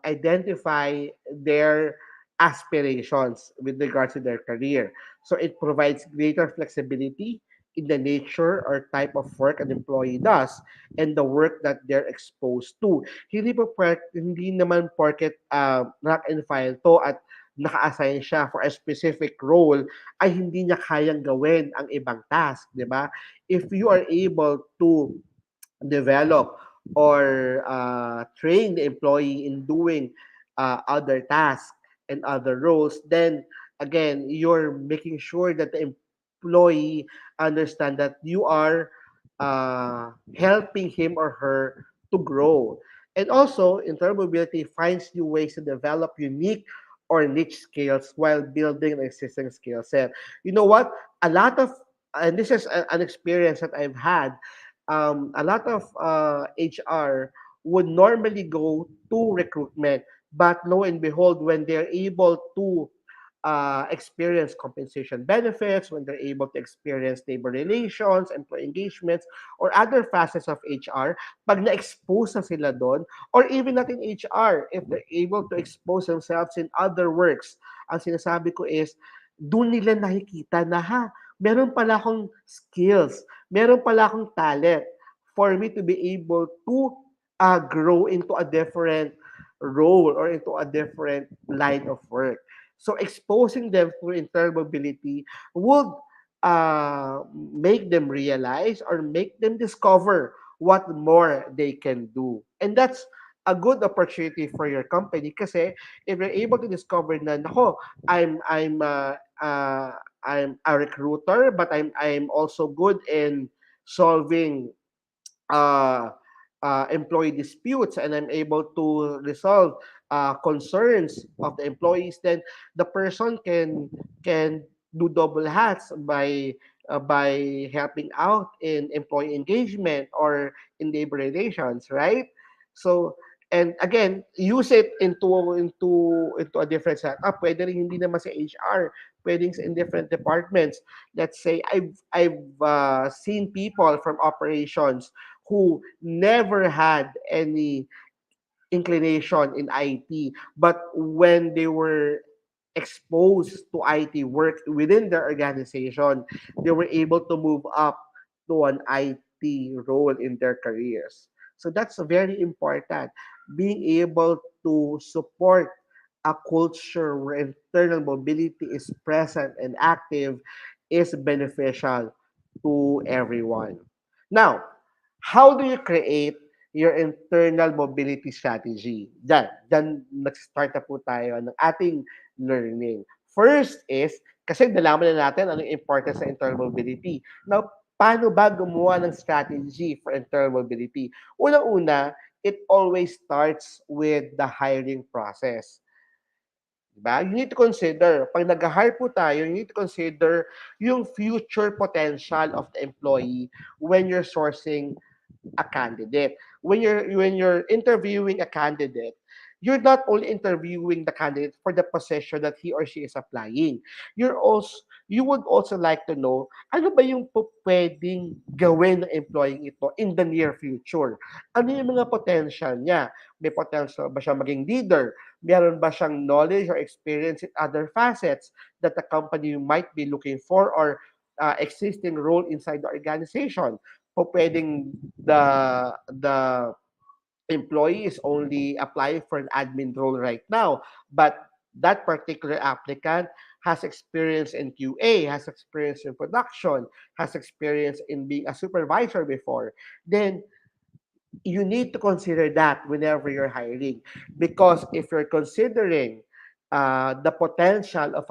identify their aspirations with regards to their career. So it provides greater flexibility in the nature or type of work an employee does and the work that they're exposed to. Hindi naman porket rank and file to at naka-assign siya for a specific role ay hindi niya kayang gawin ang ibang task, di ba? If you are able to develop or train the employee in doing other tasks and other roles, then again, you're making sure that the employee understand that you are helping him or her to grow. And also, internal mobility finds new ways to develop unique or niche skills while building an existing skill set. You know what? A lot of, and this is an experience that I've had, a lot of HR would normally go to recruitment, but lo and behold, when they're able to experience compensation benefits, when they're able to experience labor relations, employee engagements, or other facets of HR, pag na-expose na sila doon, or even not in HR, if they're able to expose themselves in other works, ang sinasabi ko is, doon nila nakikita na meron pala akong skills, meron pala akong talent for me to be able to grow into a different role or into a different line of work. So exposing them through internal mobility would make them realize or make them discover what more they can do. And that's a good opportunity for your company kasi if you're able to discover na nako I'm a recruiter but I'm also good in solving uh, employee disputes and I'm able to resolve concerns of the employees, then the person can do double hats by helping out in employee engagement or in labor relations, right? So and again, use it into a different setup. Pwede rin hindi naman sa HR, pwedeng in different departments. Let's say I've seen people from operations who never had any inclination in IT, but when they were exposed to IT work within their organization, they were able to move up to an IT role in their careers. So that's very important. Being able to support a culture where internal mobility is present and active is beneficial to everyone. Now, how do you create your internal mobility strategy? Diyan nag-start na po tayo ng ating learning. First is, kasi nalaman na natin ano yung importance ng internal mobility. Now, paano ba gumawa ng strategy for internal mobility? Unang-una, it always starts with the hiring process. Diba? You need to consider, pag nag-hire po tayo, you need to consider yung future potential of the employee when you're sourcing a candidate. When you're interviewing a candidate, you're not only interviewing the candidate for the position that he or she is applying. You would also like to know ano ba yung pwedeng gawin ng employee ito in the near future. Ano yung mga potential niya? May potential ba siya maging leader? Meron ba siyang knowledge or experience in other facets that the company might be looking for or existing role inside the organization? Po pwedeng the employee is only applying for an admin role right now, but that particular applicant has experience in QA, has experience in production, has experience in being a supervisor before, then you need to consider that whenever you're hiring. Because if you're considering the potential of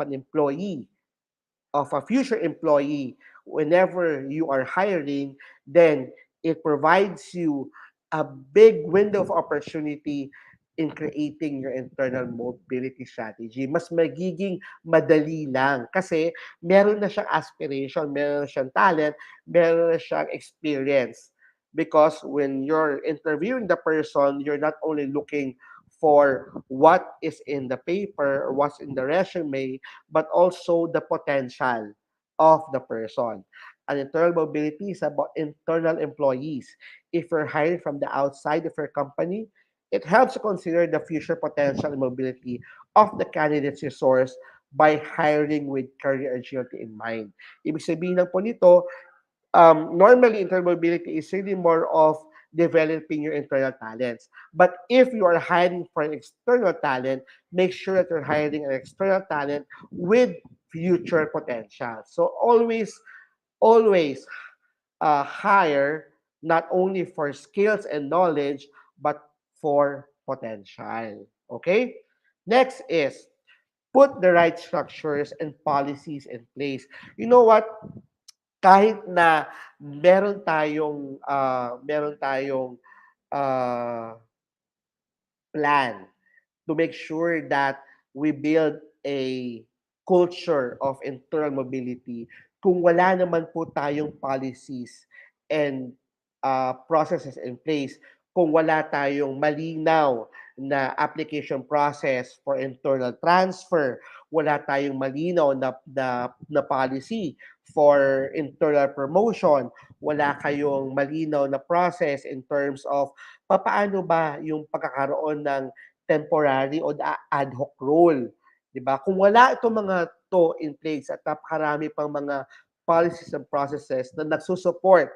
a future employee whenever you are hiring, then it provides you a big window of opportunity in creating your internal mobility strategy. Mas magiging madali lang kasi meron na siyang aspiration, meron na siyang talent, meron na siyang experience. Because when you're interviewing the person, you're not only looking for what is in the paper or what's in the resume, but also the potential of the person. And internal mobility is about internal employees. If you're hiring from the outside of your company, it helps to consider the future potential and mobility of the candidates you source by hiring with career agility in mind. Ibig sabihin lang po nito, normally internal mobility is really more of developing your internal talents. But if you are hiring for an external talent, make sure that you're hiring an external talent with future potential. So always hire not only for skills and knowledge, but for potential. Okay? Next is put the right structures and policies in place. You know what? Kahit na meron tayong ah, plan to make sure that we build a culture of internal mobility, kung wala naman po tayong policies and processes in place, kung wala tayong malinaw na application process for internal transfer, wala tayong malinaw na policy for internal promotion, wala kayong malinaw na process in terms of papaano ba yung pagkakaroon ng temporary o ad hoc role, 'di ba? Kung wala itong mga to in place at napakarami pang mga policies and processes na nagsusupport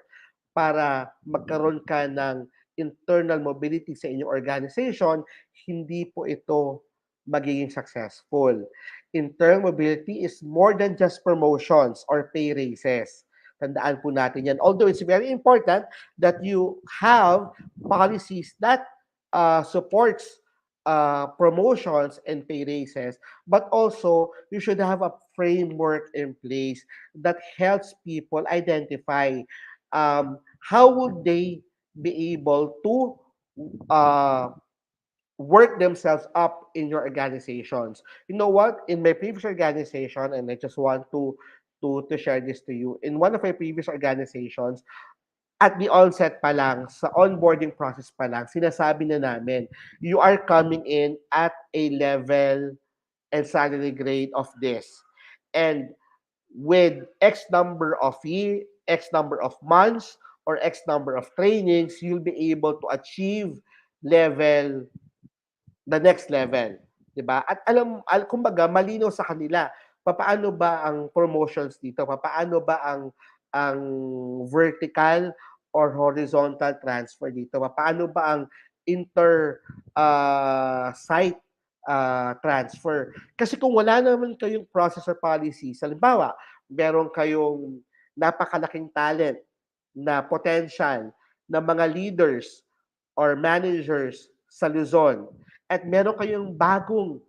para magkaroon ka ng internal mobility sa inyong organization, hindi po ito magiging successful. Internal mobility is more than just promotions or pay raises. Tandaan po natin yan. Although it's very important that you have policies that supports promotions and pay raises, but also you should have a framework in place that helps people identify how would they be able to uh, work themselves up in your organizations. You know what? In my previous organization, and I just want to share this to you. In one of my previous organizations, at the onset pa lang, sa onboarding process pa lang, sinasabi na namin, you are coming in at a level and salary grade of this. And with X number of X number of months, or X number of trainings, you'll be able to achieve level the next level, 'di ba? At kumbaga malinaw sa kanila papaano ba ang promotions dito, papaano ba ang vertical or horizontal transfer dito, papaano ba ang inter site transfer. Kasi kung wala naman kayong process or policy, halimbawa, meron kayong napakalaking talent na potential na mga leaders or managers sa Luzon at meron kayong bagong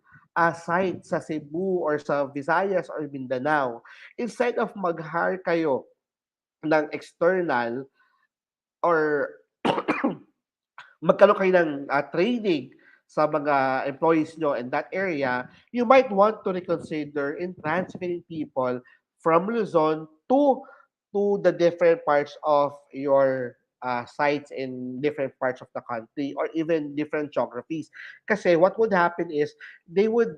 site sa Cebu or sa Visayas or Mindanao, instead of mag-hire kayo ng external or magkaroon kayo ng training sa mga employees nyo in that area, you might want to reconsider in transferring people from Luzon to the different parts of your sites in different parts of the country or even different geographies. Kasi what would happen is they would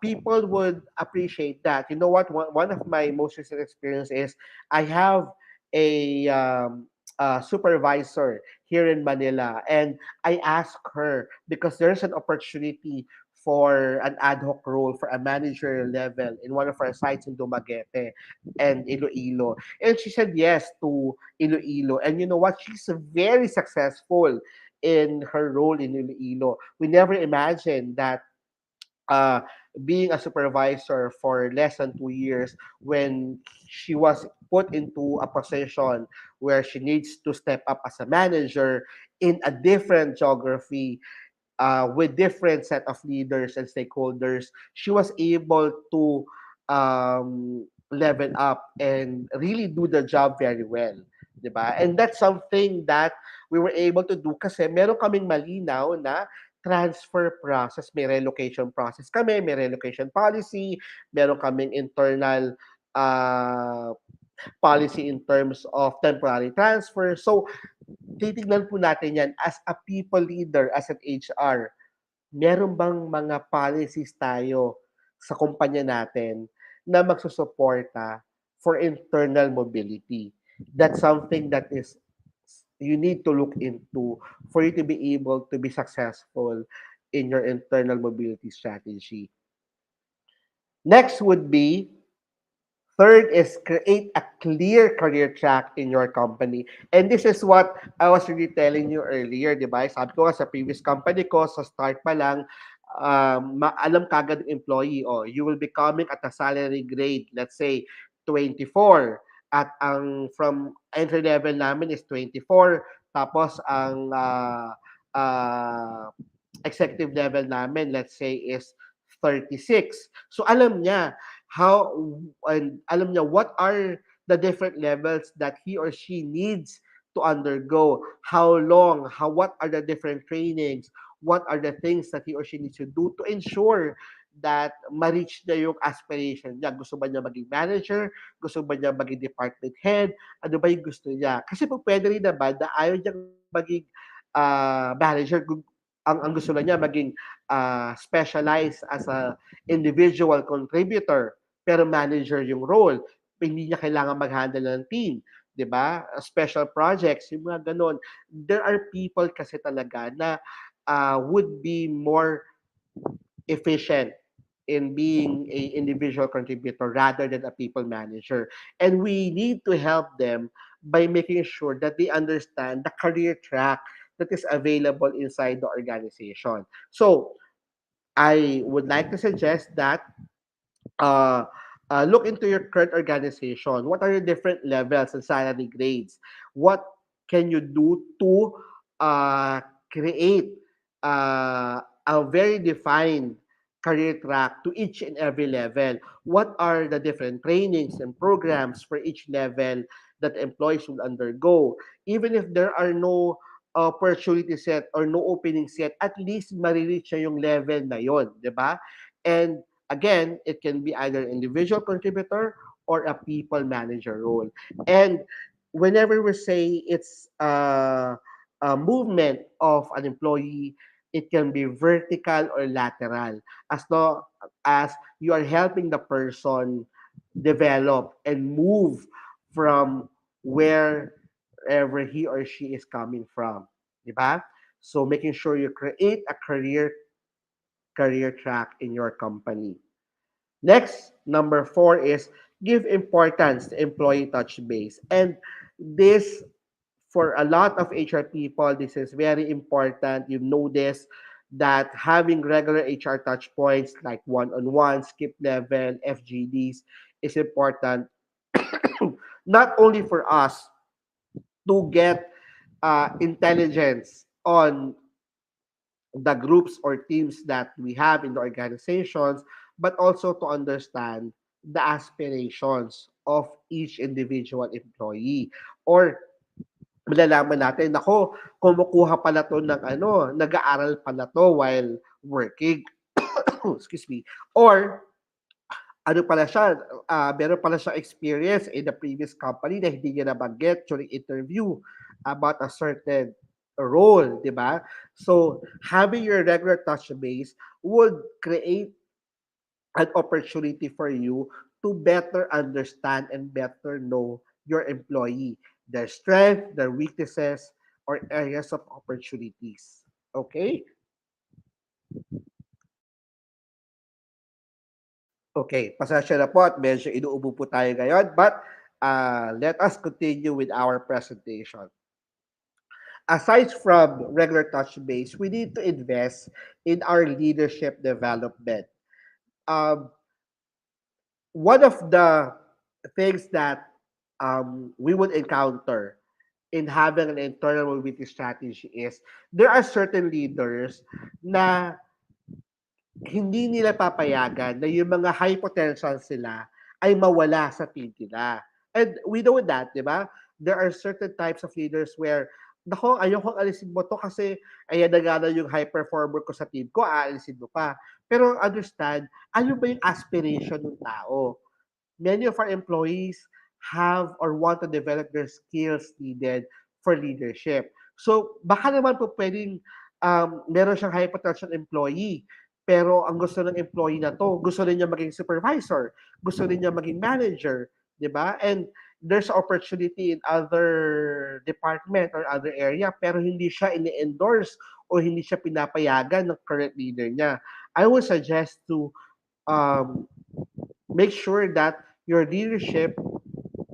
people would appreciate that. You know what? One of my most recent experience is I have a supervisor here in Manila. And I asked her because there's an opportunity for an ad hoc role for a manager level in one of our sites in Dumaguete and Iloilo. And she said yes to Iloilo. And you know what? She's very successful in her role in Iloilo. We never imagined that uh, being a supervisor for less than 2 years when she was put into a position where she needs to step up as a manager in a different geography with different set of leaders and stakeholders, she was able to level up and really do the job very well. 'Di ba? And that's something that we were able to do kasi meron kaming malinaw na transfer process, may relocation process kami, may relocation policy, meron kaming internal uh, policy in terms of temporary transfer. So, titignan po natin yan as a people leader, as an HR, meron bang mga policies tayo sa kumpanya natin na magsusuporta for internal mobility? That's something that is you need to look into for you to be able to be successful in your internal mobility strategy. Next would be third is create a clear career track in your company. And this is what I was really telling you earlier, di ba? Sabi ko nga sa previous company ko, sa start pa lang, alam kagad ng employee, oh, you will be coming at a salary grade, let's say, 24. At ang from entry level namin is 24. Tapos ang executive level namin, let's say, is 36. So alam niya how and alam niya what are the different levels that he or she needs to undergo, how long, how what are the different trainings, what are the things that he or she needs to do to ensure that ma-reach niya yung aspiration niya. Gusto ba niya maging manager? Gusto ba niya maging department head? Ano ba yung gusto niya? Kasi po pwede rin naman na ayaw niyang maging manager. Ang gusto lang niya maging specialized as a individual contributor pero manager yung role. Hindi niya kailangan mag-handle ng team. 'Di ba? Special projects, yung mga ganun. There are people kasi talaga na would be more efficient in being a individual contributor rather than a people manager. And we need to help them by making sure that they understand the career track that is available inside the organization. So, I would like to suggest that uh, look into your current organization. What are your different levels and salary grades? What can you do to create a very defined career track to each and every level? What are the different trainings and programs for each level that employees will undergo? Even if there are no opportunities yet or no openings yet, at least marireach niya yung level na yon, di ba? And again, it can be either individual contributor or a people manager role. And whenever we say it's a movement of an employee, it can be vertical or lateral. As long as you are helping the person develop and move from wherever he or she is coming from. Diba? So making sure you create a career track in your company. Next, number four is give importance to employee touch base. And this, for a lot of HR people, this is very important. You know this, that having regular HR touch points like one-on-one, skip level, FGDs is important not only for us to get intelligence on the groups or teams that we have in the organizations, but also to understand the aspirations of each individual employee. Or malalaman natin, nako, kumukuha pala to ng ano, nag-aaral pala to while working. Excuse me. Or ano pala siya, meron pala siya experience in the previous company na hindi niya nabanggit during interview about a certain role, di ba? So, having your regular touch base would create an opportunity for you to better understand and better know your employee, their strength, their weaknesses, or areas of opportunities. Okay? Okay, pasensya na po at medyo inuubo po tayo ngayon. But let us continue with our presentation. Aside from regular touch base, we need to invest in our leadership development. Um, One of the things that we would encounter in having an internal mobility strategy is there are certain leaders na hindi nila papayagan na yung mga high potential sila ay mawala sa team nila. And we know that, di ba? There are certain types of leaders where, nako, ayoko alisin mo to kasi ayan na nga na yung high performer ko sa team ko, aalisin mo pa. Pero understand, ano ba yung aspiration ng tao? Many of our employees have or want to develop their skills needed for leadership. So, baka naman po pwedeng meron siyang high potential employee, pero ang gusto ng employee na to, gusto rin niya maging supervisor, gusto rin niya maging manager, di ba? And there's opportunity in other department or other area, pero hindi siya ini-endorse o hindi siya pinapayagan ng current leader niya. I would suggest to um, make sure that your leadership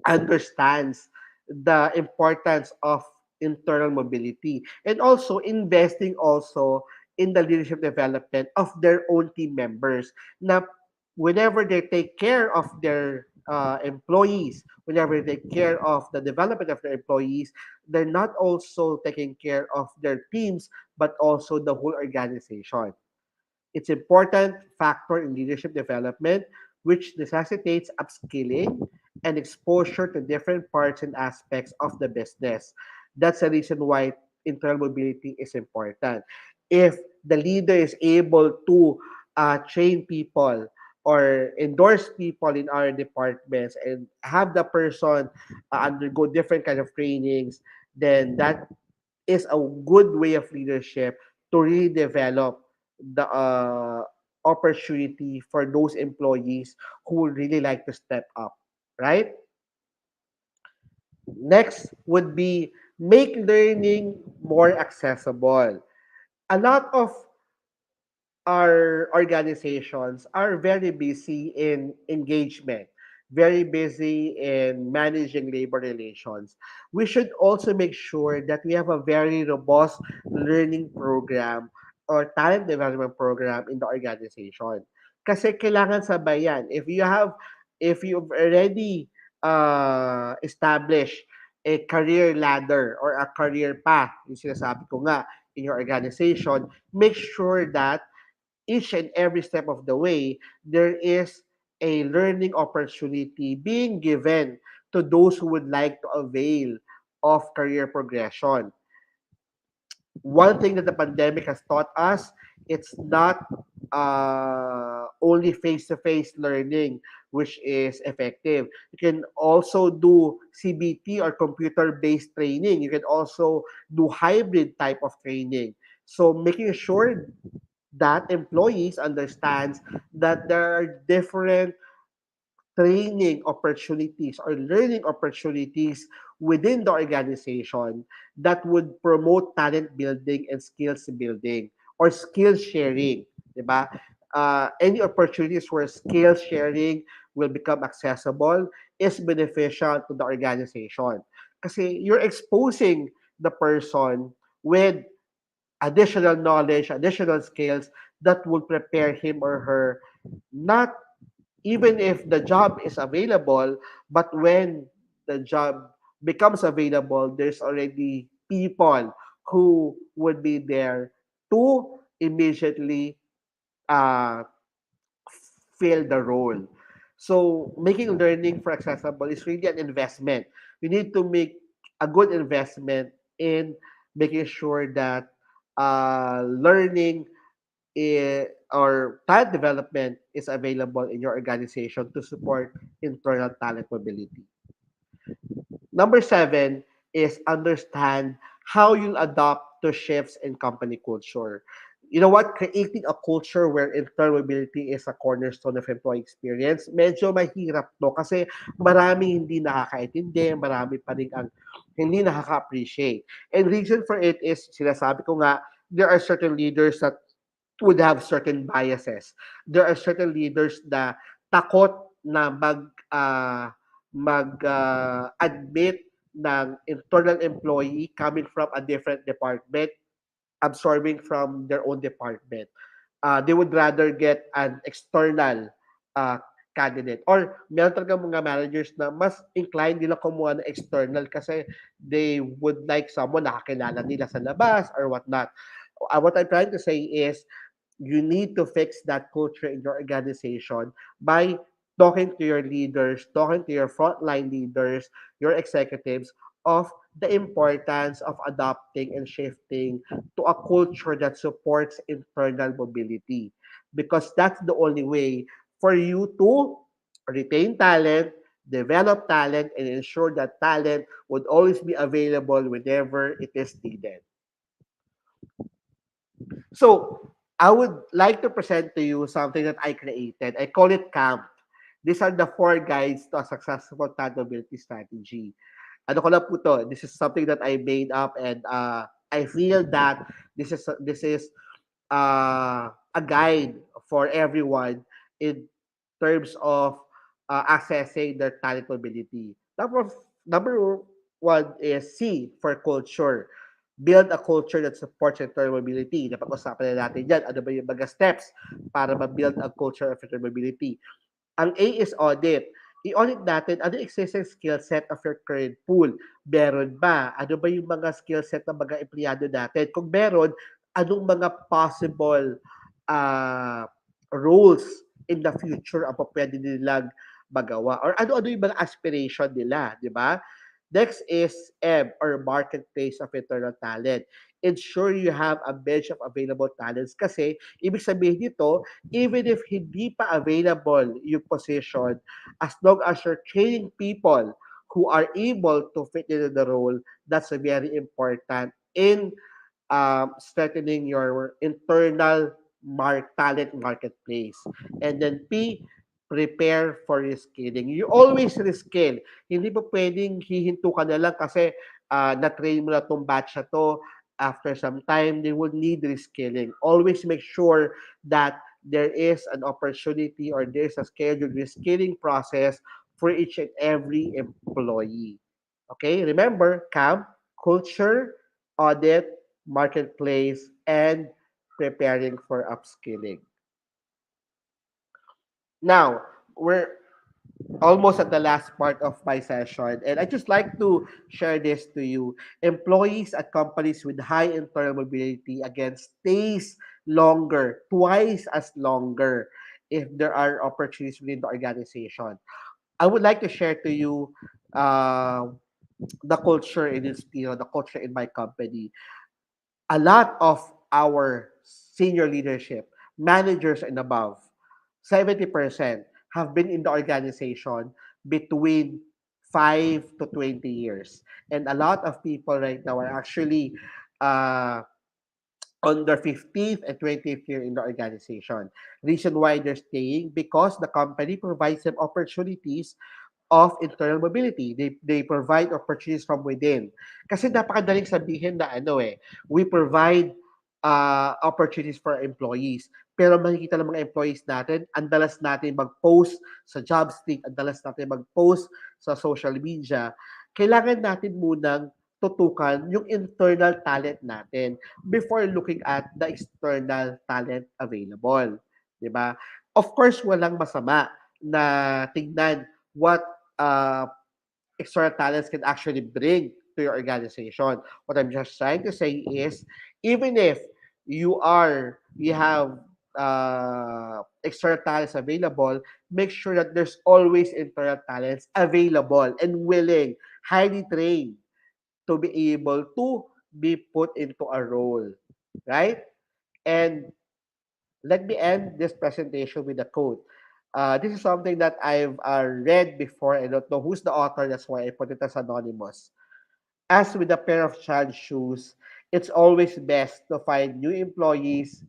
understands the importance of internal mobility and also investing also in the leadership development of their own team members na whenever they take care of their employees, whenever they take care of the development of their employees, they're not also taking care of their teams but also the whole organization. It's important factor in leadership development, which necessitates upskilling and exposure to different parts and aspects of the business. That's the reason why internal mobility is important. If the leader is able to train people or endorse people in our departments and have the person undergo different kind of trainings, then that is a good way of leadership to really develop the opportunity for those employees who would really like to step up, right? Next would be make learning more accessible. A lot of our organizations are very busy in engagement, very busy in managing labor relations. We should also make sure that we have a very robust learning program or talent development program in the organization. Kasi kailangan sabay yan. If you've already established a career ladder or a career path, yung sinasabi ko nga, in your organization, make sure that each and every step of the way, there is a learning opportunity being given to those who would like to avail of career progression. One thing that the pandemic has taught us, it's not only face-to-face learning which is effective. You can also do CBT or computer-based training. You can also do hybrid type of training. So making sure that employees understands that there are different training opportunities or learning opportunities within the organization that would promote talent building and skills building or skill sharing, di ba? Any opportunities where skill sharing will become accessible is beneficial to the organization. Kasi you're exposing the person with additional knowledge, additional skills that will prepare him or her not even if the job is available, but when the job becomes available, there's already people who would be there to immediately uh, fill the role. So making learning for accessible is really an investment. You need to make a good investment in making sure that learning or talent development is available in your organization to support internal talent mobility. Number seven is understand how you'll adopt to shifts in company culture. You know what? Creating a culture where internal mobility is a cornerstone of employee experience, medyo mahirap to kasi marami hindi nakakaintindi, marami pa rin ang hindi nakaka-appreciate. And reason for it is, sinasabi ko nga, there are certain leaders that would have certain biases. There are certain leaders na takot na admit ng internal employee coming from a different department, absorbing from their own department. They would rather get an external uh, candidate. Or meron talaga mga managers na mas inclined nila kumuha ng external kasi they would like someone nakakilala nila sa labas or whatnot. What I'm trying to say is you need to fix that culture in your organization by talking to your leaders, talking to your frontline leaders, your executives of the importance of adopting and shifting to a culture that supports internal mobility. Because that's the only way for you to retain talent, develop talent, and ensure that talent would always be available whenever it is needed. So, I would like to present to you something that I created. I call it CAMP. These are the four guides to a successful tangibility strategy. Ano ko lang po to? This is something that I made up and I feel that this is a guide for everyone in terms of assessing their talent mobility. Number one is C for culture. Build a culture that supports internal mobility. Napag-usapan na natin yan. Ano ba yung mga steps para ma-build a culture of internal mobility? Ang A is audit. I-audit natin ano existing skill set of your current pool. Meron ba? Ano ba yung mga skill set ng mga empleyado natin? Kung meron, anong mga possible uh, roles in the future ang pwede nilang magawa? Or ano-ano yung mga aspiration nila, di ba? Next is M or marketplace of internal talent. Ensure you have a bench of available talents kasi ibig sabihin nito, even if hindi pa available yung position, as long as you're training people who are able to fit into the role, that's very important in strengthening your internal talent marketplace. And then P, prepare for reskilling. You always reskill. Hindi pa pwedeng hihinto ka na lang kasi na-train mo na itong batch na to. After some time, they will need reskilling. Always make sure that there is an opportunity or there's a scheduled reskilling process for each and every employee. Okay, remember, camp, culture, audit, marketplace, and preparing for upskilling. Now, we're almost at the last part of my session, and I just like to share this to you. Employees at companies with high internal mobility again stays longer, twice as longer if there are opportunities within the organization. I would like to share to you the culture in this, the culture in my company. A lot of our senior leadership, managers and above, 70% have been in the organization between 5 to 20 years. And a lot of people right now are actually uh, on their 15th and 20th year in the organization. Reason why they're staying, because the company provides them opportunities of internal mobility. They provide opportunities from within. Kasi napakadaling sabihin na we provide opportunities for employees. Pero makikita ng mga employees natin, ang dalas natin mag-post sa JobStreet, ang dalas natin mag-post sa social media. Kailangan natin munang tutukan yung internal talent natin before looking at the external talent available. 'Di ba? Of course, walang masama na tignan what uh, external talents can actually bring to your organization. What I'm just trying to say is, even if you have external talents available, make sure that there's always internal talents available and willing, highly trained to be able to be put into a role, right? And let me end this presentation with a quote. This is something that I've read before. I don't know who's the author, that's why I put it as anonymous. As with a pair of child shoes, it's always best to find new employees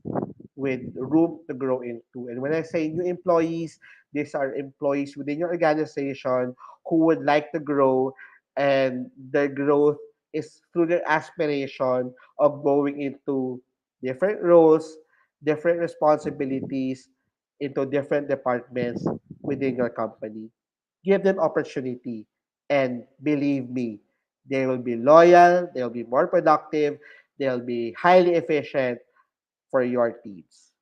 with room to grow into. And when I say new employees, these are employees within your organization who would like to grow, and their growth is through their aspiration of going into different roles, different responsibilities, into different departments within your company. Give them opportunity, and believe me, they will be loyal, they'll be more productive, they'll be highly efficient for your teams.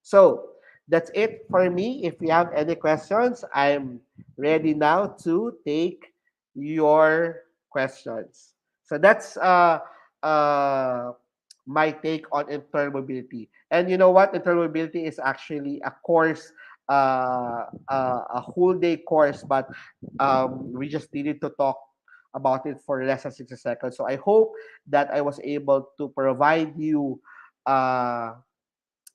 So that's it for me. If you have any questions, I'm ready now to take your questions. So that's my take on internal mobility. And you know what? Internal mobility is actually a course, a whole day course, but we just needed to talk about it for less than 60 seconds. So I hope that I was able to provide you uh,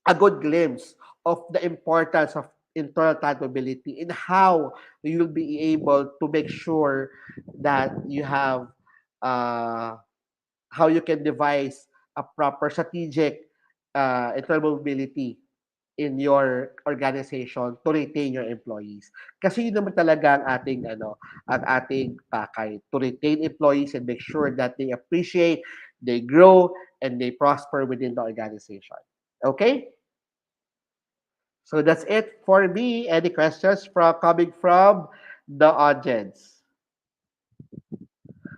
a good glimpse of the importance of internal capability and how you'll be able to make sure that you have uh, how you can devise a proper strategic internal mobility in your organization to retain your employees. Kasi yun naman talaga ang ating pakay, to retain employees and make sure that they appreciate, they grow, and they prosper within the organization. Okay? So that's it for me. Any questions coming from the audience?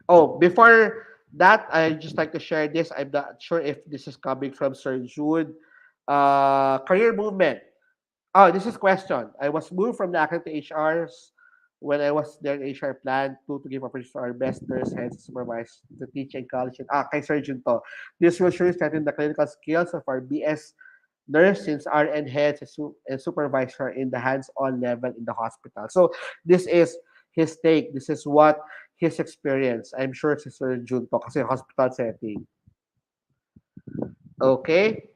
Oh, before that, I just like to share this. I'm not sure if this is coming from Sir Jude. Career movement. Oh, this is question. I was moved from the academic to HRs when I was there in HR plan to give opportunities to our best nurse heads supervise to teach in college. Kay Sir Jun to. This will surely strengthen the clinical skills of our BS nurse since RN heads and supervisor in the hands-on level in the hospital. So this is his take. This is what his experience. I'm sure si Sir Jun to kasi hospital setting. Okay?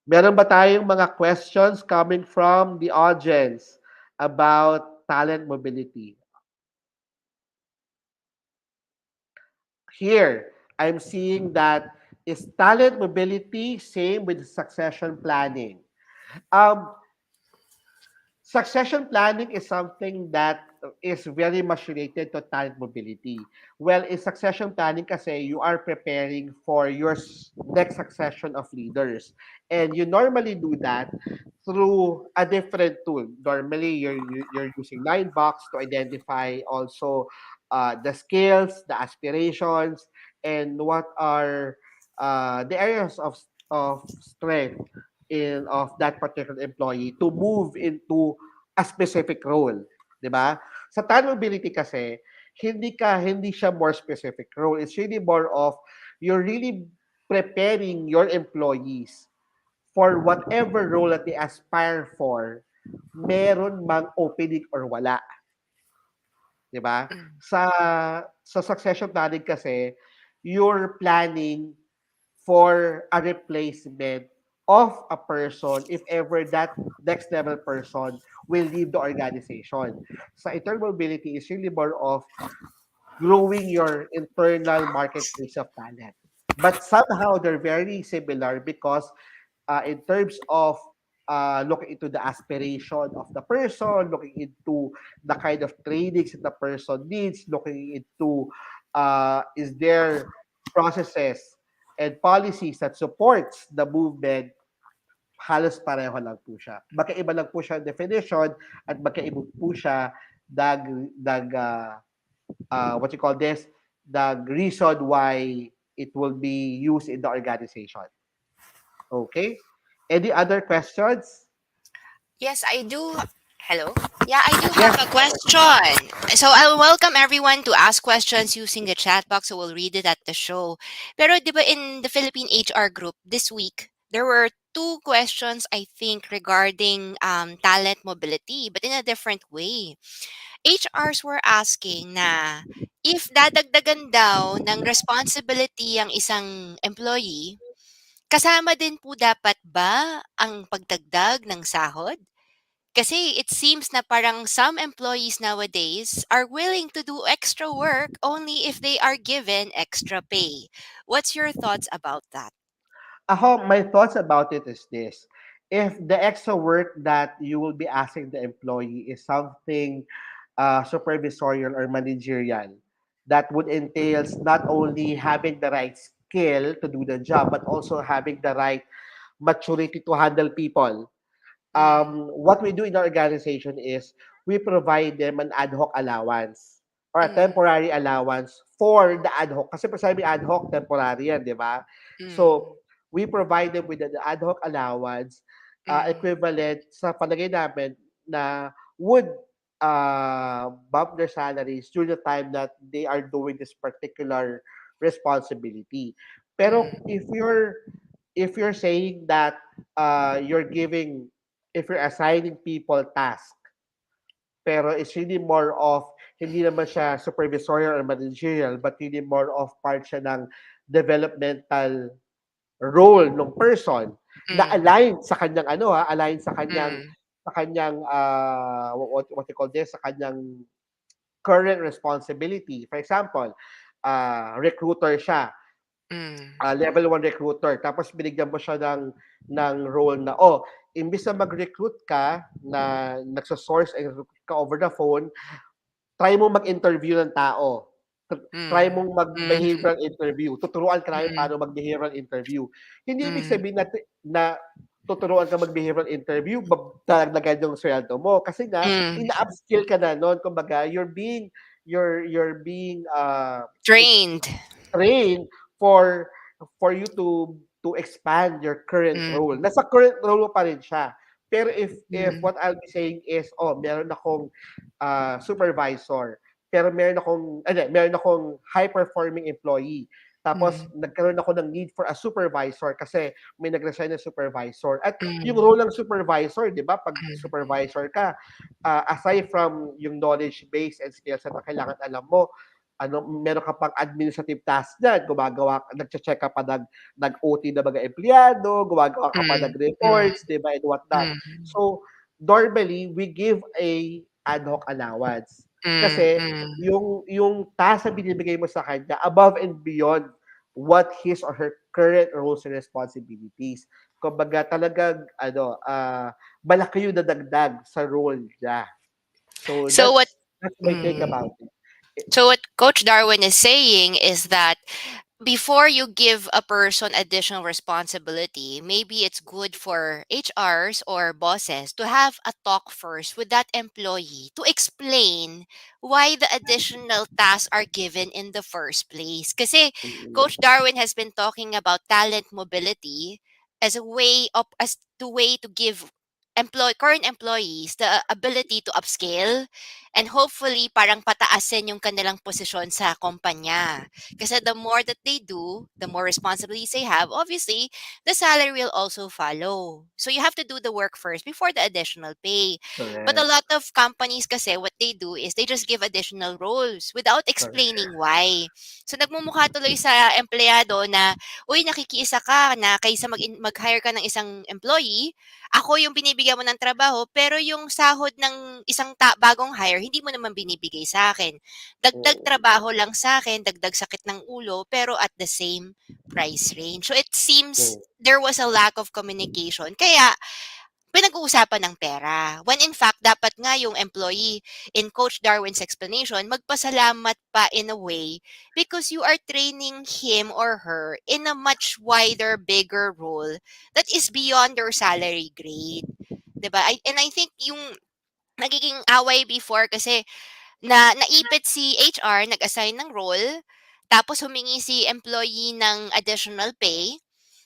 Meron ba tayong mga questions coming from the audience about talent mobility? Here, I'm seeing that is talent mobility same with succession planning. Um, Succession planning is something that is very much related to talent mobility. Well, in succession planning kasi, you are preparing for your next succession of leaders. And you normally do that through a different tool. Normally, you're using Linebox to identify also the skills, the aspirations, and what are the areas of strength of that particular employee to move into a specific role, 'di ba? Sa talent mobility kasi, hindi siya more specific role. It's really more of you're really preparing your employees for whatever role that they aspire for, meron mang opening or wala, 'di ba? Mm. Sa succession planning kasi, you're planning for a replacement of a person if ever that next level person will leave the organization. Sa internal mobility is really more of growing your internal marketplace of talent. But somehow they're very similar because in terms of looking into the aspiration of the person, looking into the kind of trainings that the person needs, looking into is there processes and policies that supports the movement, halos pareho lang po siya. Magkaiba lang po siya definition at magkaiba po siya dag, what you call this, the reason why it will be used in the organization. Okay? Any other questions? Yes, I do. Hello? Yeah, I do have Yes. a question. So I'll welcome everyone to ask questions using the chat box, so we'll read it at the show. Pero di ba in the Philippine HR group this week, there were two questions, I think, regarding talent mobility, but in a different way. HRs were asking na if dadagdagan daw ng responsibility ang isang employee, kasama din po dapat ba ang pagdagdag ng sahod? Kasi it seems na parang some employees nowadays are willing to do extra work only if they are given extra pay. What's your thoughts about that? Ako, my thoughts about it is this. If the extra work that you will be asking the employee is something supervisorial or managerial, that would entails not only having the right skill to do the job, but also having the right maturity to handle people. Mm, What we do in our organization is we provide them an ad hoc allowance or a mm, temporary allowance for the ad hoc. Kasi pag sabi ad hoc, temporary yan, di ba? mm, So, we provide them with an ad hoc allowance mm, equivalent sa palagay namin na would bump their salaries during the time that they are doing this particular responsibility. Pero mm, if you're saying that you're giving if you're assigning people task pero it's really more of hindi naman siya supervisorial or managerial but really more of part siya ng developmental role ng person na mm, aligned sa kanyang aligned mm, sa kanyang what you call this sa kanyang current responsibility. For example, recruiter siya, mm, level 1 recruiter. Tapos binigyan mo siya ng role na, imbis na mag-recruit ka na nagsosource and recruit ka over the phone, try mo mag-interview ng tao. Try mm, mong mm, mag-behavioral interview. Tuturuan ka namin mm, paano mag-behavioral interview. Hindi ibig mm, sabihin na tuturuan ka mag-behavioral interview, dadagdagan yung sweldo mo. Kasi nga, mm. ina-upskill ka na noon. Kumbaga, you're being Trained. train for you to expand your current role. Mm, Nasa current role mo pa rin siya. Pero if mm, what I'll be saying is, meron akong supervisor, pero meron akong high performing employee. Tapos mm, nagkaroon ako ng need for a supervisor kasi may nag-resign na supervisor. At yung mm, role ng supervisor, 'di ba? Pag mm, supervisor ka, aside from yung knowledge base and skills na kailangan alam mo, meron ka pang administrative task diyan, nagche-check ka pa nag-OT na mga empleyado, gumagawa ka pa mm, ng mm, reports, 'di ba, and what not. mm, So, normally we give a ad hoc allowance. mm, Kasi mm. yung task na binibigay mo sa kanya above and beyond what his or her current roles and responsibilities. Kumbaga talagang malaki yung dadagdag sa role niya. So So what that's my take mm, about it. so what Coach Darwin is saying is that before you give a person additional responsibility, maybe it's good for HRs or bosses to have a talk first with that employee to explain why the additional tasks are given in the first place. Kasi Coach Mm, Darwin has been talking about talent mobility as a way to give current employees the ability to upscale and hopefully parang pataasin yung kanilang posisyon sa kumpanya. Kasi the more that they do, the more responsibilities they have, obviously, the salary will also follow. So you have to do the work first before the additional pay. But a correct. lot of companies kasi, what they do is they just give additional roles without Correct. explaining why. So nagmumukha tuloy sa empleyado na, uy, nakikiisa ka na kaysa mag-hire ka ng isang employee, ako yung binibigyan mo ng trabaho, pero yung sahod ng isang bagong hire, hindi mo naman binibigay sa akin. Dagdag Mm, trabaho lang sa akin, dagdag sakit ng ulo, pero at the same price range. So it seems mm, there was a lack of communication. Kaya pinag-uusapan ng pera. When in fact, dapat nga yung employee, in Coach Darwin's explanation, magpasalamat pa in a way because you are training him or her in a much wider, bigger role that is beyond your salary grade. 'Di ba? And I think yung nagiging away before kasi naipit si HR, nag-assign ng role, tapos humingi si employee ng additional pay,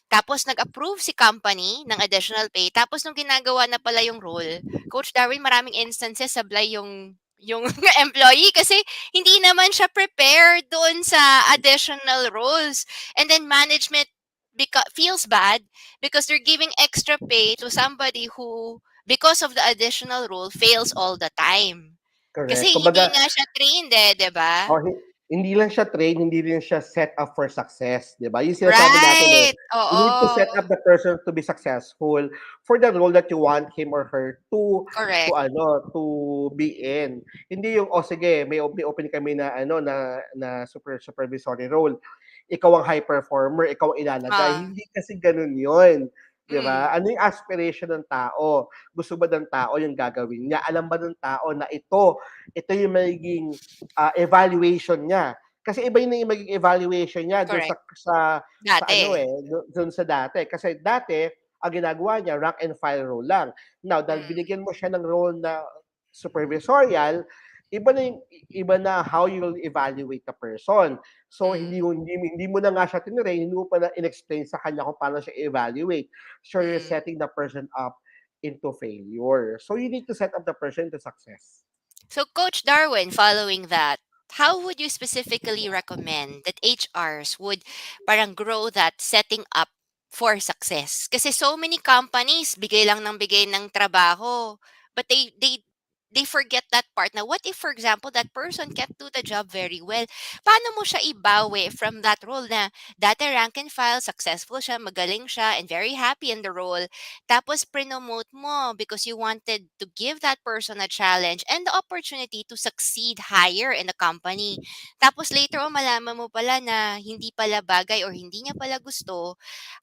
tapos nag-approve si company ng additional pay, tapos nung ginagawa na pala yung role, Coach Darwin, maraming instances sablay yung employee kasi hindi naman siya prepared doon sa additional roles. And then management feels bad because they're giving extra pay to somebody who, because of the additional role, fails all the time. Kasi Correct. hindi Kumbaga, nga siya trained eh, 'di ba? oh, hindi lang siya train, hindi rin siya set up for success, 'di ba? Yung sinasabi natin eh, Right. you need to Oo. set up the person to be successful for the role that you want him or her to Correct. to be in. Hindi yung sige, may open kami na na supervisory role. Ikaw ang high performer, ikaw ang ilalagay. Ah. Hindi kasi ganoon 'yon. 'Di ba? Mm. Ano yung aspiration ng tao? Gusto ba ng tao yung gagawin niya? Alam ba ng tao na ito yung magiging evaluation niya. Kasi iba yun yung magiging evaluation niya doon Correct. sa ano Dati. doon sa dati. Kasi dati, ang ginagawa niya, rank and file role lang. Now, dahil Mm. binigyan mo siya ng role na supervisorial, iba na how you'll evaluate the person. So, Mm. hindi mo na nga siya tinrain, hindi mo pa na in-explain sa kanya kung paano siya evaluate. So, you're Mm. setting the person up into failure. So, you need to set up the person to success. So, Coach Darwin, following that, how would you specifically recommend that HRs would parang grow that setting up for success? Kasi so many companies, bigay ng trabaho, but they forget that part. Now, what if, for example, that person can't do the job very well? Paano mo siya ibawi from that role na dati rank and file, successful siya, magaling siya, and very happy in the role. Tapos promote mo because you wanted to give that person a challenge and the opportunity to succeed higher in the company. Tapos later on, malaman mo pala na hindi pala bagay or hindi niya pala gusto.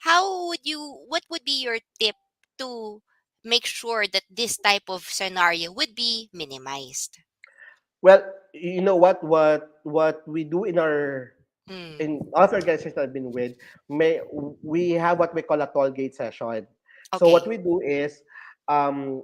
What would be your tip to make sure that this type of scenario would be minimized? Well, you know what we do Mm. in other organizations I've been with, we have what we call a toll gate session. So what Okay. we do is,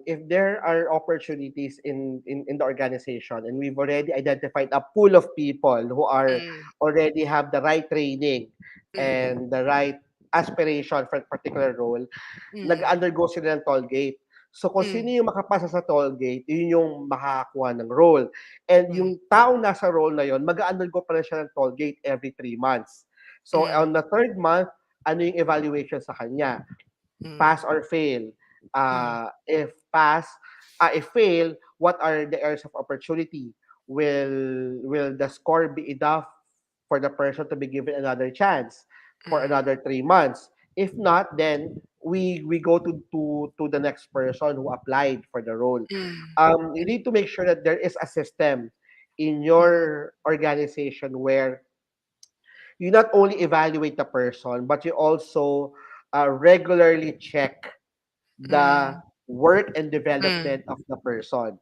if there are opportunities in the organization and we've already identified a pool of people who are Mm. already have the right training Mm. and the right aspiration for a particular role, Mm. nag-undergo sila ng toll gate. So kung sino Mm. yung makapasa sa toll gate, yun yung makakakuha ng role. And Mm. yung taong nasa role na yun, mag-undergo pa rin siya ng toll gate every 3 months. So Mm. on the third month, ano yung evaluation sa kanya? Mm. Pass or fail? Mm. If pass, if fail, what are the areas of opportunity? Will the score be enough for the person to be given another chance for Mm. another 3 months? If not, then we go to the next person who applied for the role. Mm. You need to make sure that there is a system in Mm. your organization where you not only evaluate the person, but you also regularly check the Mm. work and Mm. development of the person.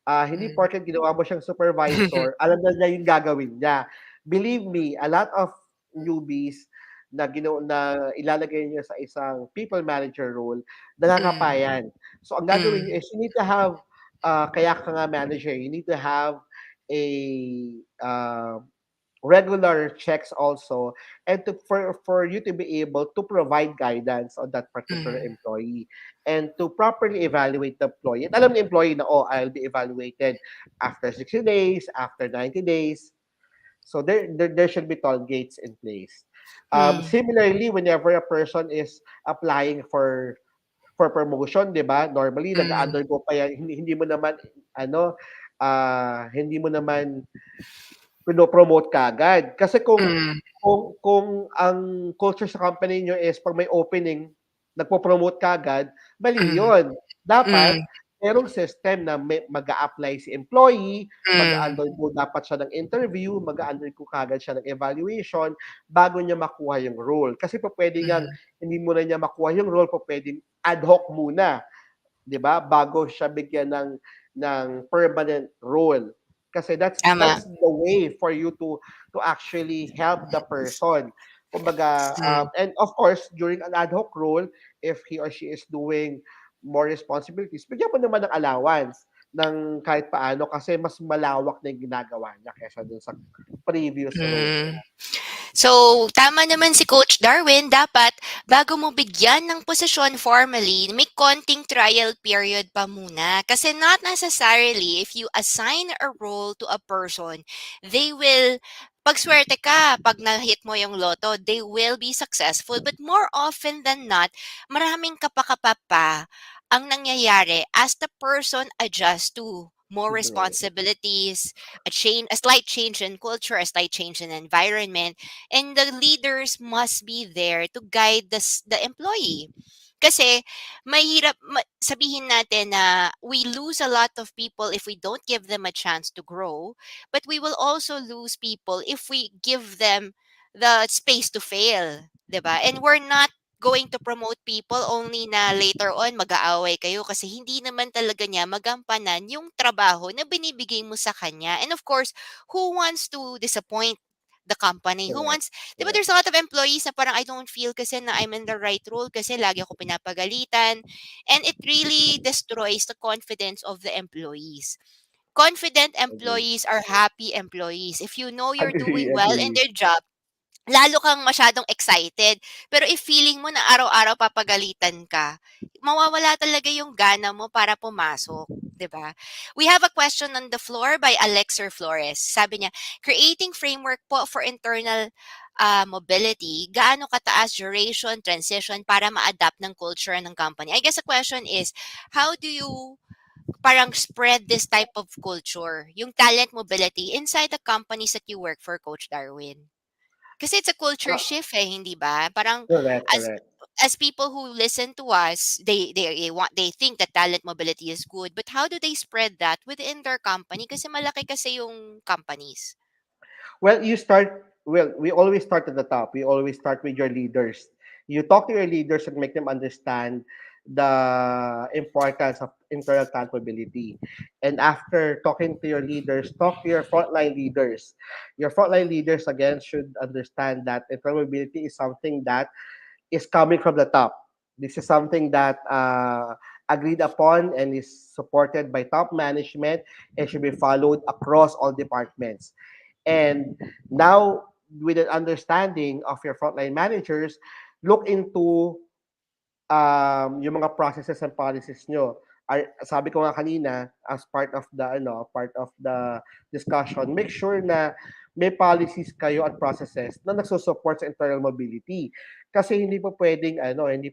Hindi Mm. porket ginawa mo siyang supervisor, alam na niya yung gagawin niya. Believe me, a lot of newbies na ilalagay niyo sa isang people manager role, Mm. nakakapayan. So ang gagawin Mm. niyo is you need to have, kaya ka nga manager, you need to have a uh, regular checks also, and for you to be able to provide guidance on that particular Mm. employee and to properly evaluate the employee. At alam ng employee na, oh, I'll be evaluated after 60 days, after 90 days. So there should be toll gates in place. Mm. Similarly, whenever a person is applying for promotion, 'di ba? Normally Mm. nag-undergo pa yan, hindi mo naman ano, hindi mo naman pino-promote kaagad. Kasi Mm. kung ang culture sa company niyo is 'pag may opening, nagpo-promote kaagad, mali Mm. 'yun. Dapat Mm. merong system na mag-a-apply si employee, Mm. mag-a-undergo dapat siya ng interview, mag-a-undergo kaagad siya ng evaluation bago niya makuha yung role. Kasi pupuwede ngang Mm. hindi muna niya makuha yung role, pupuwedeng ad hoc muna. 'Di ba? Bago siya bigyan ng permanent role. Kasi Tama. that's the way for you to actually help the person. Kumbaga, Mm. and of course, during an ad hoc role, if he or she is doing more responsibilities, bigyan mo naman ng allowance ng kahit paano kasi mas malawak na yung ginagawa niya kaysa dun sa previous role niya. Mm. So, tama naman si Coach Darwin, dapat bago mo bigyan ng posisyon formally, may konting trial period pa muna. Kasi not necessarily if you assign a role to a person, they will pag swerte ka, pag na-hit mo yung loto, they will be successful. But more often than not, maraming kapakapa pa ang nangyayari as the person adjusts to more True. responsibilities, a slight change in culture, a slight change in environment, and the leaders must be there to guide the employee. Kasi sabihin natin na we lose a lot of people if we don't give them a chance to grow, but we will also lose people if we give them the space to fail, 'di ba? And we're not going to promote people only na later on mag-aaway kayo kasi hindi naman talaga niya magampanan yung trabaho na binibigay mo sa kanya. And of course, who wants to disappoint the company? Who Correct. wants, 'di ba Correct. there's a lot of employees na parang I don't feel kasi na I'm in the right role kasi lagi ako pinapagalitan, and it really destroys the confidence of the employees. Confident Agree. employees are happy employees. If you know you're Agree. doing well in Agree. their job, lalo kang masyadong excited. Pero if feeling mo na araw-araw papagalitan ka, mawawala talaga yung gana mo para pumasok. 'Di ba? We have a question on the floor by Alexer Flores. Sabi niya, creating framework po for internal mobility, gaano kataas duration, transition para ma-adapt ng culture ng company? I guess the question is, how do you parang spread this type of culture, yung talent mobility inside the companies that you work for, Coach Darwin? Kasi it's a culture Ah, shift eh, hindi ba? Parang correct. as Correct. as people who listen to us, they think that talent mobility is good, but how do they spread that within their company? Kasi malaki kasi yung companies. Well, you start. Well, we always start at the top. We always start with your leaders. You talk to your leaders and make them understand the importance of internal accountability. And after talking to your leaders, talk to your frontline leaders. Your frontline leaders again should understand that internal mobility is something that is coming from the top. This is something that agreed upon and is supported by top management and should be followed across all departments. And now, with an understanding of your frontline managers, look into yung mga processes and policies nyo. Sabi ko nga kanina, as part of the discussion, make sure na may policies kayo at processes na nagsusupport sa internal mobility. Kasi hindi po pwedeng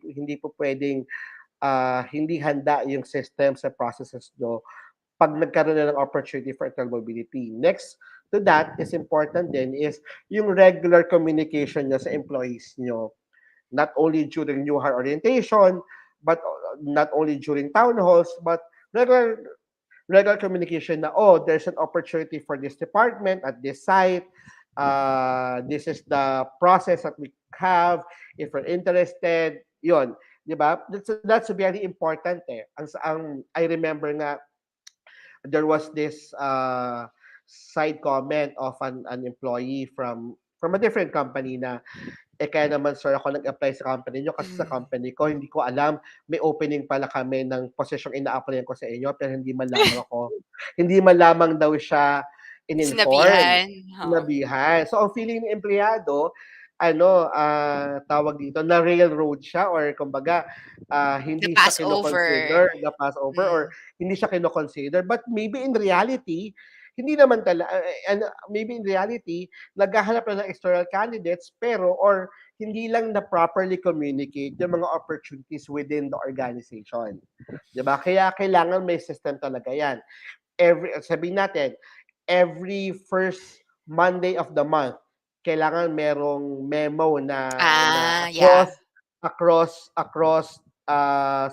hindi po pwedeng hindi handa yung systems and processes nyo pag nagkaroon na ng opportunity for internal mobility. Next to that is important din is yung regular communication nyo sa employees nyo, not only during new hire orientation, but not only during town halls, but regular regular communication na, oh, there's an opportunity for this department at this site. This is the process that we have. If you're interested, yun. Di ba? That's very important eh. I remember nga, there was this side comment of an employee from a different company na kaya naman sir ako nag-apply sa company niyo kasi sa Mhm. company ko hindi ko alam may opening pala kami ng posisyong ina-applyan ko sa inyo pero hindi man lamang daw siya in-inform, Sinabihan. Oo. sinabihan. So ang feeling ng empleyado tawag dito, na railroad siya or kumbaga The hindi siya Passover. the passover or Mm. hindi siya kino-consider. But maybe in reality, hindi naman and maybe in reality, naghahanap na ng external candidates pero or hindi lang na properly communicate yung mga opportunities within the organization. 'Di ba? Kaya kailangan may system talaga 'yan. Sabihin natin, every first Monday of the month, kailangan merong memo na Yeah. across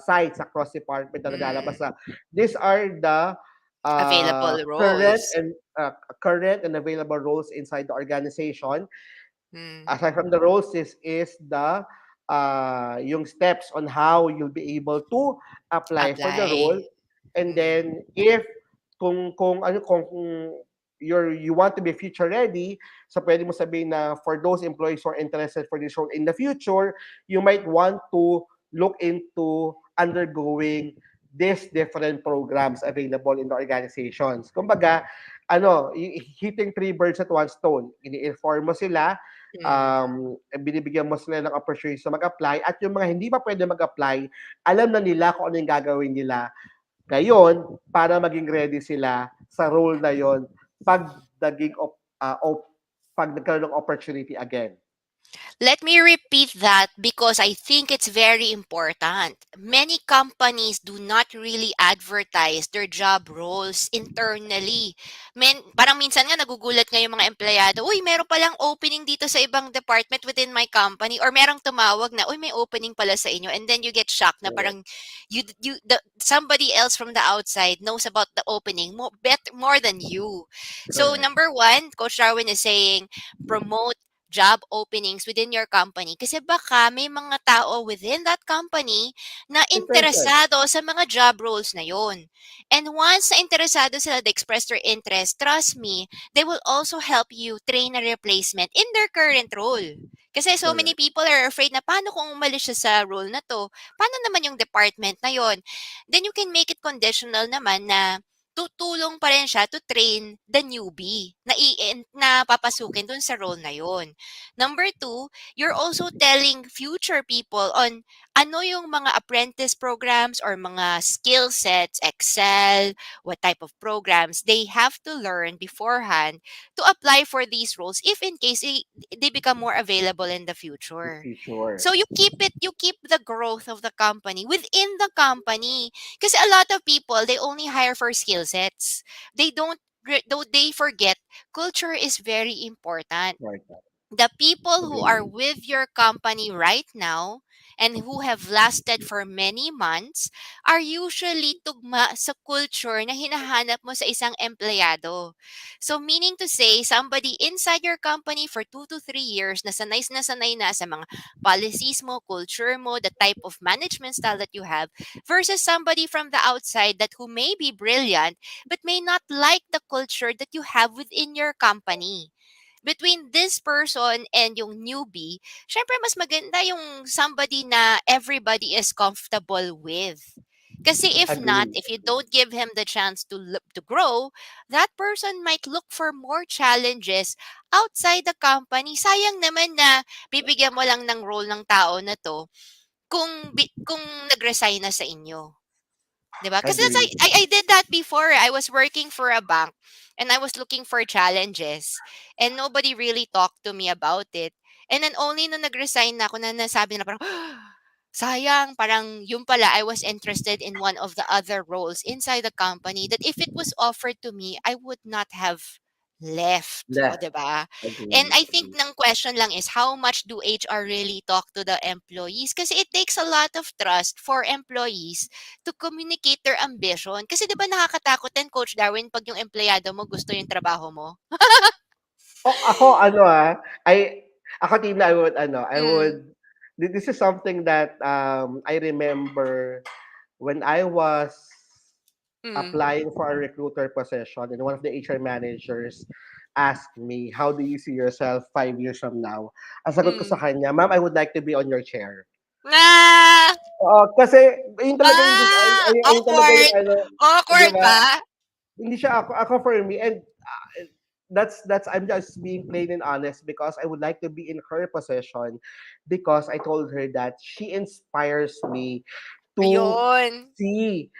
sites, across department na naglalabas Mm. na these are the uh, Available current roles. and uh, current and available roles inside the organization. Mm. Aside from the roles is the yung steps on how you'll be able to apply for the role. Apply. And Mm. then if kung you want to be future ready, so pwede mo sabihin na for those employees who are interested for this role in the future, you might want to look into undergoing these different programs available in the organizations. Kumbaga, hitting three birds at one stone. Ini-inform mo sila, Mm. binibigyan mo sila ng opportunity sa mag-apply at yung mga hindi pa pwede mag-apply, alam na nila kung ano yung gagawin nila ngayon para maging ready sila sa role na yon pag naging pag nagkaroon ng opportunity again. Let me repeat that because I think it's very important. Many companies do not really advertise their job roles internally. Parang minsan nga nagugulat nga yung mga empleyado, uy, meron palang opening dito sa ibang department within my company, or merong tumawag na, uy, may opening pala sa inyo. And then you get shocked na Correct. parang somebody else from the outside knows about the opening more than you. So Correct. number one, Coach Darwin is saying, promote job openings within your company kasi baka may mga tao within that company na Interested. interesado sa mga job roles na yon. And once na interesado sila, they express their interest, trust me, they will also help you train a replacement in their current role. Kasi so many Correct. people are afraid na paano kung umalis siya sa role na to? Paano naman yung department na yon? Then you can make it conditional naman na tutulong pa rin siya to train the newbie na papasukin dun sa role na yon. Number two, you're also telling future people on ano yung mga apprentice programs or mga skill sets, Excel, what type of programs they have to learn beforehand to apply for these roles if in case they become more available in the The future. future. So you keep the growth of the company within the company. Because a lot of people, they only hire for skill sets. They don't, though they forget culture is very important. Right. The people who are Agree. with your company right now and who have lasted for many months are usually tugma sa culture na hinahanap mo sa isang empleyado. So meaning to say, somebody inside your company for 2 to 3 years na sanay na sa mga policies mo, culture mo, the type of management style that you have, versus somebody from the outside that who may be brilliant but may not like the culture that you have within your company. Between this person and yung newbie, syempre mas maganda yung somebody na everybody is comfortable with. Kasi if not, Agree. if you don't give him the chance to grow, that person might look for more challenges outside the company. Sayang naman na bibigyan mo lang ng role ng tao na to kung nag-resign na sa inyo. 'Di ba? Kasi Agree. I did that before. I was working for a bank and I was looking for challenges and nobody really talked to me about it. And then only nung nag-resign na ako na nasabi na parang, sayang, parang yung pala, I was interested in one of the other roles inside the company that if it was offered to me, I would not have left. O, Left. 'di ba? And Agree. I think Agree. ng question lang is how much do HR really talk to the employees? Kasi it takes a lot of trust for employees to communicate their ambition. Kasi 'di ba nakakatakot din, Coach Darwin, pag yung empleyado mo gusto yung trabaho mo? Ako ano, ako team na I Mm. would this is something that I remember when I was Mm. applying for a recruiter position and one of the HR managers asked me, "How do you see yourself 5 years from now?" Ang sagot ko sa Mm. kanya, "Ma'am, I would like to be on your chair." Ah! Oo, kasi yun talaga yung ayun talaga yung Awkward. 'di Awkward ba? ba? Hindi siya ako for me and that's I'm just being plain and honest because I would like to be in her position because I told her that she inspires me to Ayun. see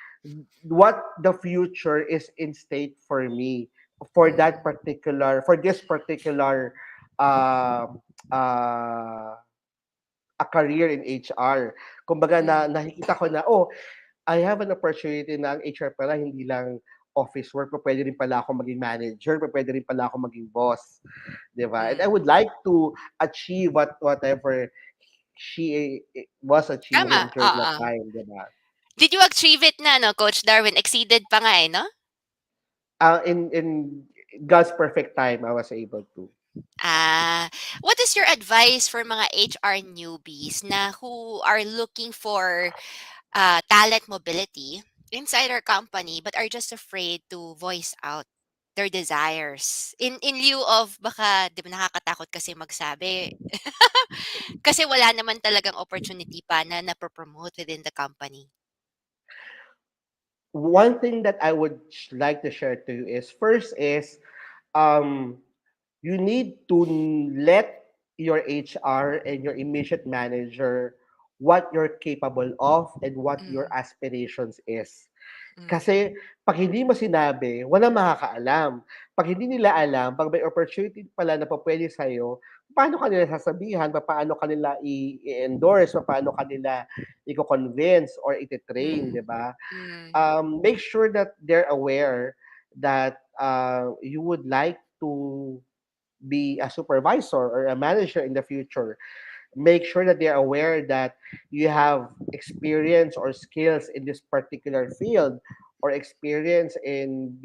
what the future is in state for me for Mm. that particular for this particular uh, uh, a career in HR. Kumbaga Mm. nakikita ko na I have an opportunity na ang HR pala hindi lang office work, pa pwede rin pala ako maging manager, pa pwede rin pala ako maging boss, 'di ba? And I Mm. would like to achieve whatever she was Tama, achieving during that oo. time, 'di ba? Did you achieve it na 'no, Coach Darwin? Exceeded pa nga, eh, 'no? In God's perfect time, I was able to. What is your advice for mga HR newbies na who are looking for talent mobility inside our company but are just afraid to voice out their desires in lieu of baka 'di ba nakakatakot kasi magsabi kasi wala naman talagang opportunity pa na napropromote within the company. One thing that I would like to share to you is first is um you need to let your HR and your immediate manager what you're capable of and what your Mm, aspirations is. mm, Kasi 'pag hindi mo sinabi, walang makakaalam. 'Pag hindi nila alam, 'pag may opportunity pala na pupuwede sa'yo, paano ka nila sasabihan, papaano ka nila i-endorse, papaano ka nila iko-convince or ite-train, 'di mm, ba? mm, Make sure that they're aware that, you would like to be a supervisor or a manager in the future. Make sure that they're aware that you have experience or skills in this particular field or experience in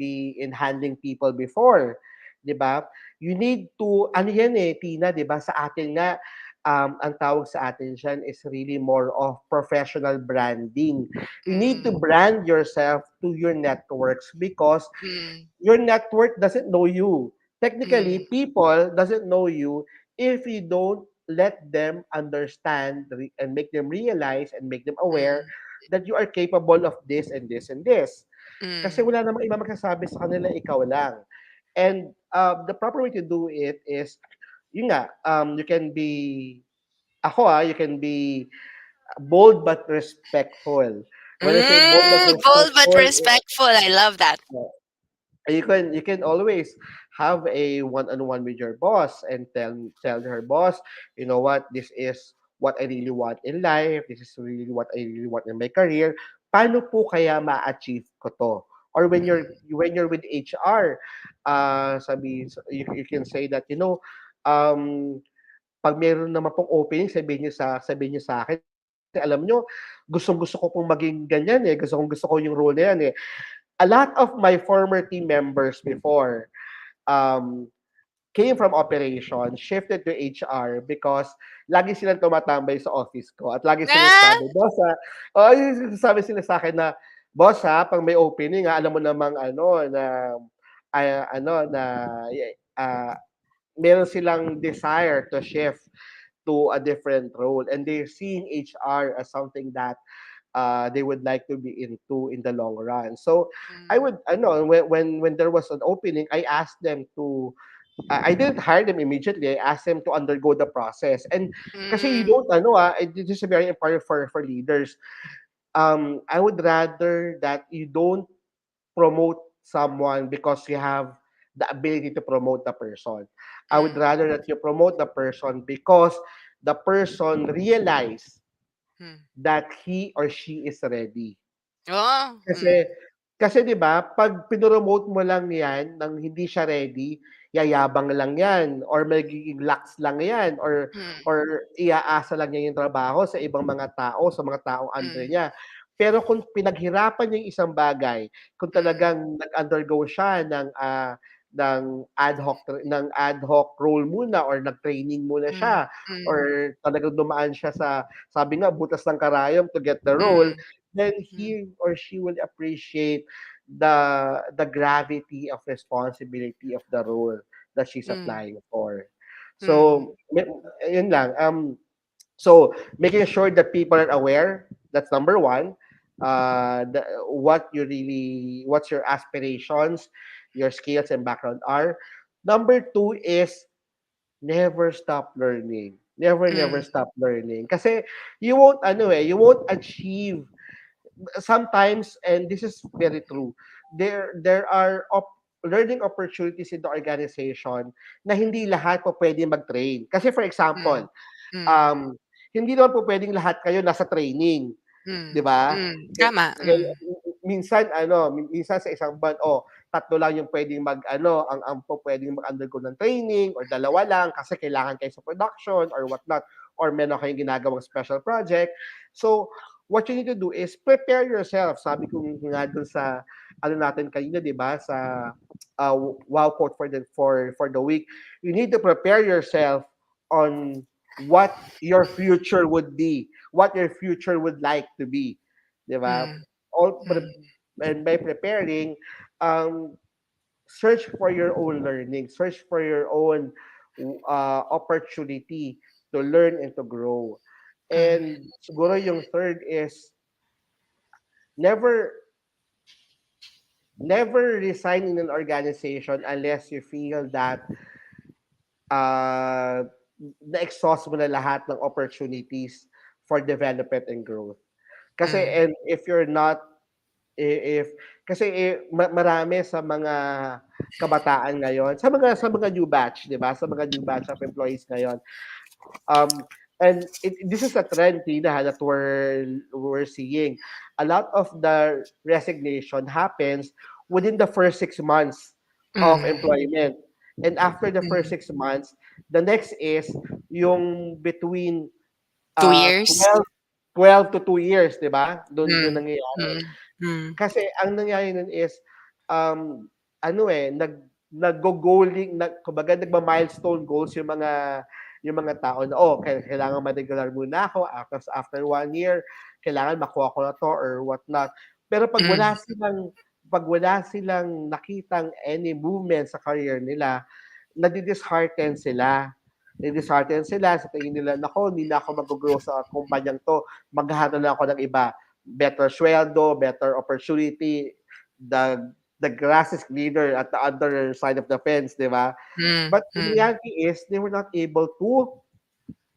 handling people before, 'di ba? You need to ano yan eh, Tina, 'di ba? Sa atin nga ang tawag sa atin diyan is really more of professional branding. You need to mm, brand yourself to your networks because mm, your network doesn't know you. Technically, mm, people doesn't know you if you don't let them understand and make them realize and make them aware mm, that you are capable of this and this and this. Kasi mm, wala namang iba magsasabi sa kanila, ikaw lang. And the proper way to do it is, yun nga, you can be, you can be bold but respectful. When I say bold but bold but respectful, respectful. I love that. you can always have a one-on-one with your boss and tell her boss, you know what, this is what I really want in life, this is really what I really want in my career. Paano po kaya ma-achieve ko to? Or when you're with HR, you can say that, um pag meron naman pong opening, sabihin niyo sa akin kasi alam niyo, gustong-gusto ko pong maging ganyan eh, gusto ko yung role na yan eh. A lot of my former team members before um, came from operations, shifted to HR because lagi silang tumatambay sa office ko at lagi silang Ah, sabi, boss yung sabi sila sa akin na, boss pag may opening alam mo namang na ah, meron silang desire to shift to a different role and they're seeing HR as something that they would like to be into in the long run. So I mm, would I know when there was an opening, I asked them to I didn't hire them immediately. I asked them to undergo the process. And kasi you mm, don't this is very important for leaders. I would rather that you don't promote someone because you have the ability to promote the person. I would mm, rather that you promote the person because the person realize mm. that he or she is ready. Oh, Kasi kasi 'di ba, 'pag pinromote mo lang 'yan ng hindi siya ready, yayabang lang 'yan or magiging lax lang 'yan mm, or iaasa lang niya yung trabaho sa ibang mga tao, sa mga taong under mm, niya. Pero kung pinaghirapan niya yung isang bagay, kung mm, talagang nag-undergo siya ng ad hoc role muna or nag-training muna mm, siya mm, or talagang dumaan siya sa sabi nga butas ng karayom to get the role, mm, then mm, he or she will appreciate the gravity of responsibility of the role that she's mm, applying for. mm, So, yun lang. So making sure that people are aware, that's number one. What's your aspirations, your skills and background are. Number two is never stop learning. Never mm, stop learning. Kasi you won't achieve sometimes, and this is very true, there are learning opportunities in the organization na hindi lahat po pwede mag-train. Kasi for example, mm, mm, um, hindi naman po pwedeng lahat kayo nasa training. 'Di mm, ba? tama, Minsan sa isang buwan, tatlo lang yung puwedeng ang pupuwedeng mag-undergo ng training or dalawa lang kasi kailangan kayo sa production or whatnot or meron kayong ginagawang special project. So, what you need to do is prepare yourself. Sabi ko nga dun sa natin kanina, 'di ba, sa wow quote for the week. You need to prepare yourself on what your future would be, what your future would like to be, 'di ba? mm, All pre- mm, and by preparing, um, search for your own learning, search for your own opportunity to learn and to grow. mm, And siguro yung third is never never resign in an organization unless you feel that uh, na-exhaust mo na lahat ng opportunities for development and growth. Kasi mm, and if you're not If kasi marami sa mga kabataan ngayon, sa mga new batch, 'di ba? Sa mga new batch of employees ngayon. And this is a trend, Tina, that we're seeing. A lot of the resignation happens within the first 6 months of Mm. employment. And after the first 6 months, the next is yung between Two uh, years? 12, 12 to 2 years, di ba? Doon Mm. nangyayari. Mm. Mm. Kasi ang nangyayari nun is, um, ano eh, nag-go-goaling, kumbaga nagma-milestone goals yung mga tao na, oh, kailangan ma-regular muna ako after 1 year, kailangan makuha ko na to or what not. Pero Mm. pag wala silang nakitang any movement sa career nila, nadi-dishearten sila. Nadi-dishearten sila sa tingin nila, nako, hindi na ako mag-grow sa kumpanyang to. Maghahanap na ako ng iba. Better sweldo, better opportunity. The grass is greener at the other side of the fence, di ba? Mm. But the Mm. reality is, they were not able to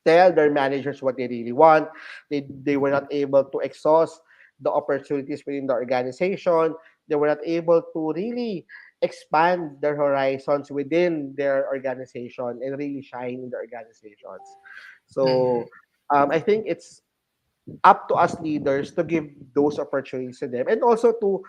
tell their managers what they really want. They were not able to exhaust the opportunities within the organization. They were not able to really expand their horizons within their organization and really shine in their organizations. Mm. So I think it's up to us leaders to give those opportunities to them and also to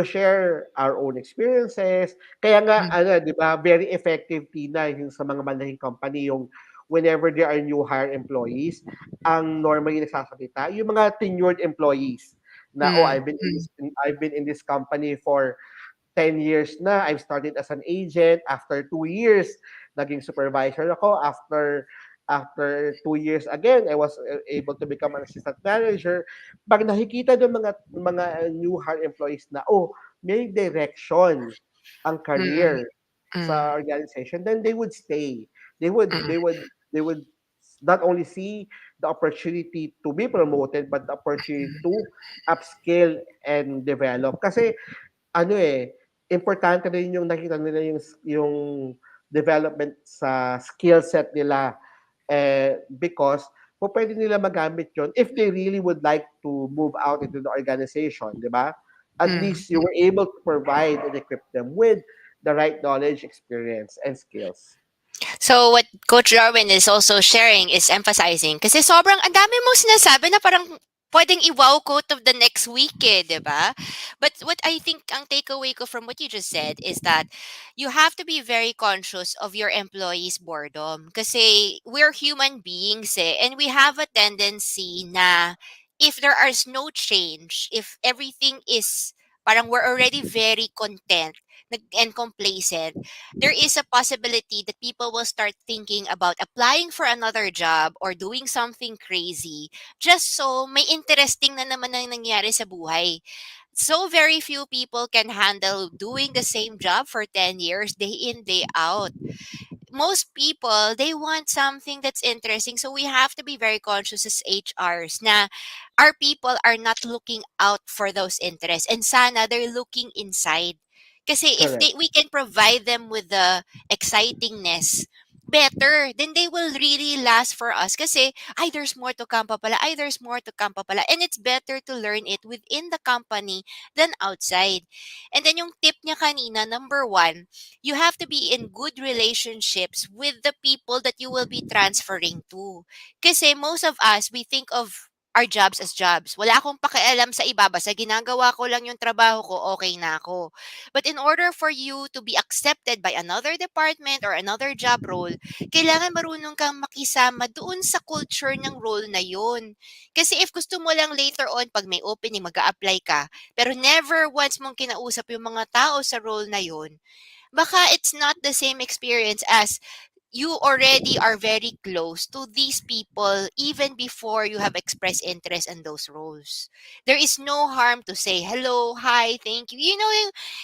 share our own experiences. Kaya nga Mm. ano, 'di ba, very effective, Tina, yung sa mga malaking company, yung whenever there are new hire employees, ang normally nagsasalita yung mga tenured employees na, oh, Mm. I've been in this company for 10 years na. I've started as an agent. After 2 years, naging supervisor ako. After 2 years again, I was able to become an assistant manager. Pag nakikita ng mga new hire employees na, oh, may direction ang Mm. career Mm. sa organization, then they would stay. They would Mm. they would they would not only see the opportunity to be promoted but the opportunity to upskill and develop. Kasi ano eh, importante rin yung nakita nila yung development sa skill set nila, because pwede nila magamit yon if they really would like to move out into the organization, di ba? At Mm. least you were able to provide and equip them with the right knowledge, experience, and skills. So what Coach Darwin is also sharing is emphasizing kasi sobrang ang dami mong sinasabi na parang pwedeng i-wow quote of the next week eh, di ba? But what I think ang takeaway ko from what you just said is that you have to be very conscious of your employees' boredom kasi we're human beings eh, and we have a tendency na if there is no change, if everything is parang we're already very content and complacent, there is a possibility that people will start thinking about applying for another job or doing something crazy just so may interesting na naman ang nangyari sa buhay. So very few people can handle doing the same job for 10 years, day in, day out. Most people they want something that's interesting, so we have to be very conscious as HRs na our people are not looking out for those interests and sana they're looking inside kasi if Correct. we can provide them with the excitingness better, then they will really last for us kasi ay there's more to come pa pala, ay there's more to come pa pala, and it's better to learn it within the company than outside. And then yung tip niya kanina, number one, you have to be in good relationships with the people that you will be transferring to. Kasi most of us, we think of our jobs as jobs. Wala akong pakialam sa iba, basta ginagawa ko lang yung trabaho ko, okay na ako. But in order for you to be accepted by another department or another job role, kailangan marunong kang makisama doon sa culture ng role na yun. Kasi if gusto mo lang later on, pag may opening, mag apply ka, pero never once mong kinausap yung mga tao sa role na yun, baka it's not the same experience as you already are very close to these people even before you have expressed interest in those roles. There is no harm to say hello, hi, thank you. You know,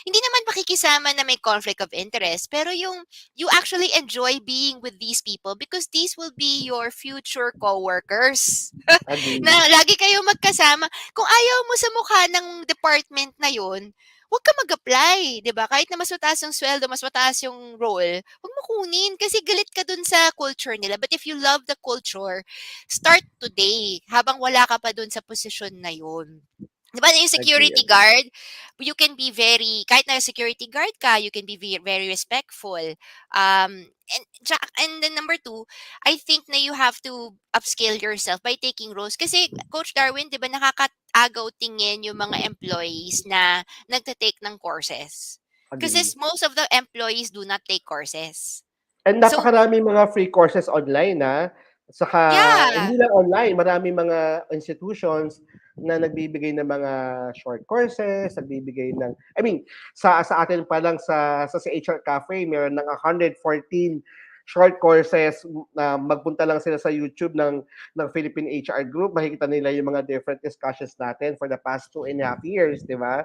hindi naman makikisama na may conflict of interest, pero yung you actually enjoy being with these people because these will be your future coworkers. Na Agree. lagi kayo magkasama. Kung ayaw mo sa mukha ng department na yun, huwag ka mag-apply, 'di ba? Kahit na mas mataas yung sweldo, mas mataas yung role, huwag mo kunin kasi galit ka dun sa culture nila. But if you love the culture, start today habang wala ka pa dun sa posisyon na yun. Di ba yung Agree, security agree. guard, you can be very, kahit na security guard ka, you can be very respectful. And then number two, I think na you have to upskill yourself by taking roles. Kasi Coach Darwin, di ba nakakagaw tingin yung mga employees na nagtatake ng courses. Kasi Agree. most of the employees do not take courses. And So, napakaraming mga free courses online, saka yeah. hindi lang online, maraming mga institutions na nagbibigay ng mga short courses, nagbibigay ng I mean, sa atin pa lang sa HR Cafe, meron ng 114 short courses na magpunta lang sila sa YouTube ng Philippine HR Group, makikita nila yung mga different discussions natin for the past 2.5 years, di ba?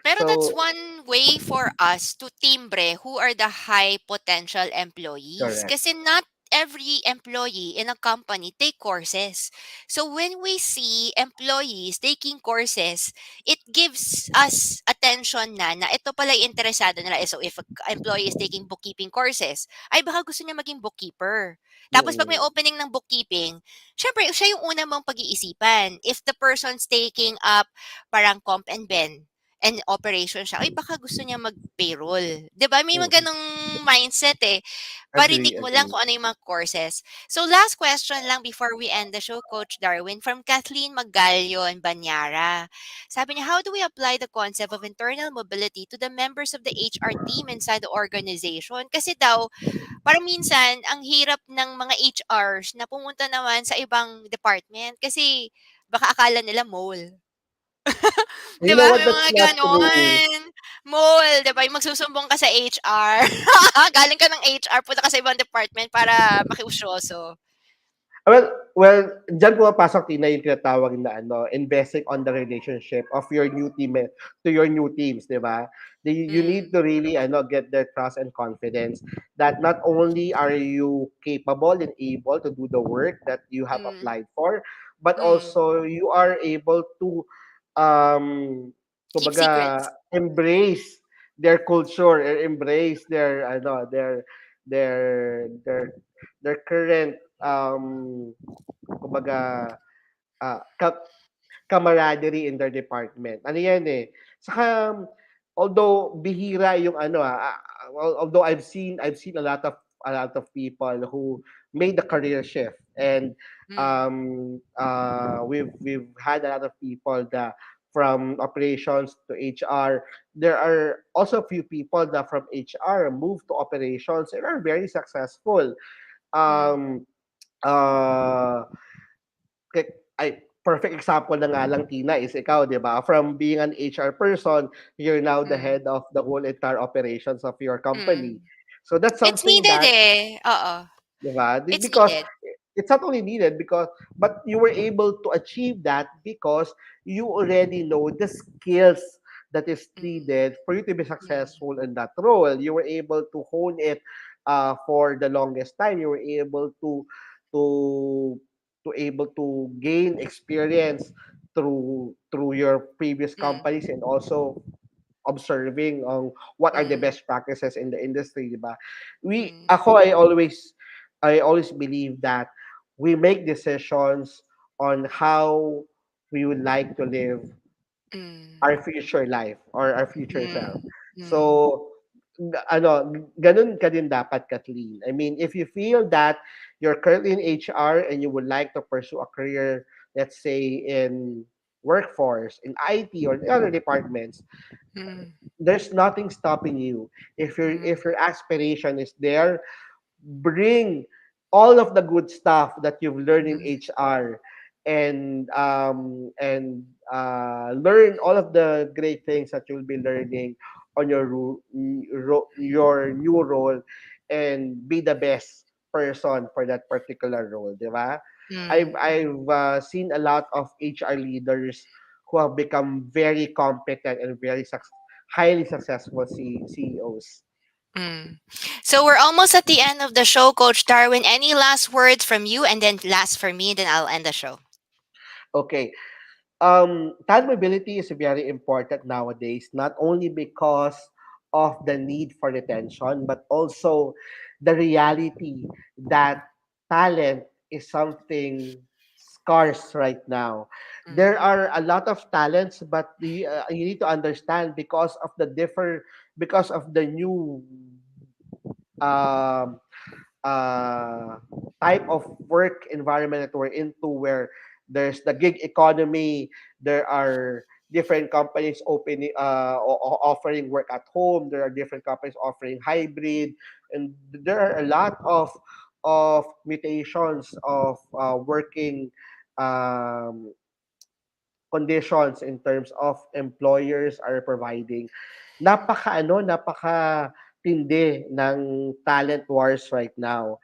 Pero that's So, one way for us to timbre who are the high potential employees. correct. Kasi not every employee in a company take courses. So when we see employees taking courses, it gives us attention na ito pala yung interesado nila. So if an employee is taking bookkeeping courses, ay baka gusto niya maging bookkeeper. Tapos pag may Mm, opening ng bookkeeping, syempre siya yung una mong pag-iisipan. If the person's taking up parang comp and ben, and operation siya, ay baka gusto niya mag-payroll. 'Di ba? May mga mm. ganong mindset eh. Agree, Parinig mo lang agree. kung ano yung mga courses. So last question lang before we end the show, Coach Darwin, from Kathleen Magalyon Banyara. Sabi niya, how do we apply the concept of internal mobility to the members of the HR team inside the organization? Kasi daw, parang minsan, ang hirap ng mga HRs na pumunta naman sa ibang department kasi baka akala nila mole. 'Di You know ba what? may That's mga not true. gano'n. Mall, 'di ba yung magsusumbong ka sa HR. Galing ka ng HR, punta ka sa ibang department para makiusyoso. Well, diyan pumapasok Tina yung tinatawag na investing on the relationship of your new team to your new teams, di ba? You need Hmm, to really get their trust and confidence that not only are you capable and able to do the work that you have hmm, applied for, but hmm. also you are able to um Keep kumbaga secrets. embrace their culture, or embrace their their current kumbaga ah, ka- camaraderie in their department. Ano yan eh. Saka although bihira yung although I've seen a lot of people who made the career shift, and Hmm, we've had a lot of people that from operations to HR. There are also a few people that from HR moved to operations and are very successful. hmm, Um, uh, ay perfect example na nga lang Tina is ikaw, 'di ba? From being an HR person, you're now the hmm, head of the whole entire operations of your company. hmm. So that's It's something needed that, eh, oo. 'di ba? It's Because needed. it's not only needed because but you were able to achieve that because you already know the skills that is Hmm, needed for you to be hmm, successful in that role. You were able to hone it for the longest time. You were able to able to gain experience through your previous hmm, companies, and also observing on what are the hmm, best practices in the industry, di ba? hmm, I always believe that we make decisions on how we would like to live hmm, our future life or our future hmm, self. hmm, So, ganun ka din dapat, Kathleen. I mean, if you feel that you're currently in HR and you would like to pursue a career, let's say in workforce, in IT, or the other departments, hmm, there's nothing stopping you. If hmm, your aspiration is there, bring all of the good stuff that you've learned in hmm, HR, and learn all of the great things that you'll be learning on your new role, and be the best person for that particular role, di ba? I've hmm. I've seen a lot of HR leaders who have become very competent and very highly successful CEOs. Mm. So we're almost at the end of the show, Coach Darwin. Any last words from you, and then last for me, then I'll end the show. Okay. Talent mobility is very important nowadays, not only because of the need for retention, but also the reality that talent is something scarce right now. There Mm. are a lot of talents, but you need to understand because of the new um, uh, type of work environment that we're into, where there's the gig economy. There are different companies opening offering work at home. There are different companies offering hybrid, and there are a lot of mutations of working um, conditions in terms of employers are providing. Napaka tindi ng talent wars right now.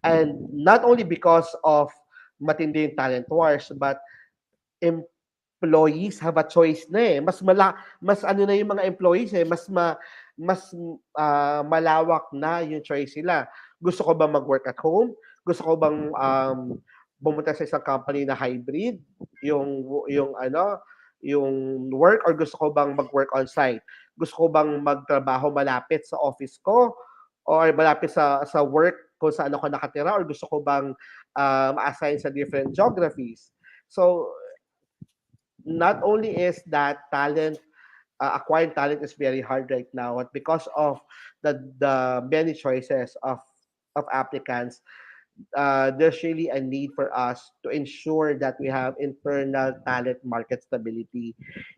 And not only because of matindi yung talent wars, but employees have a choice na eh. Mas ano na yung mga employees eh, mas malawak na yung choice nila. Gusto ko ba mag-work at home? Gusto ko bang bumunta sa isang company na hybrid yung work, or gusto ko bang mag-work on site? Gusto ko bang magtrabaho malapit sa office ko or malapit sa work kung saan ako nakatira, or gusto ko bang ma-assign sa different geographies? So not only is that talent acquiring talent is very hard right now, but because of the many choices of applicants, there's really a need for us to ensure that we have internal talent market stability.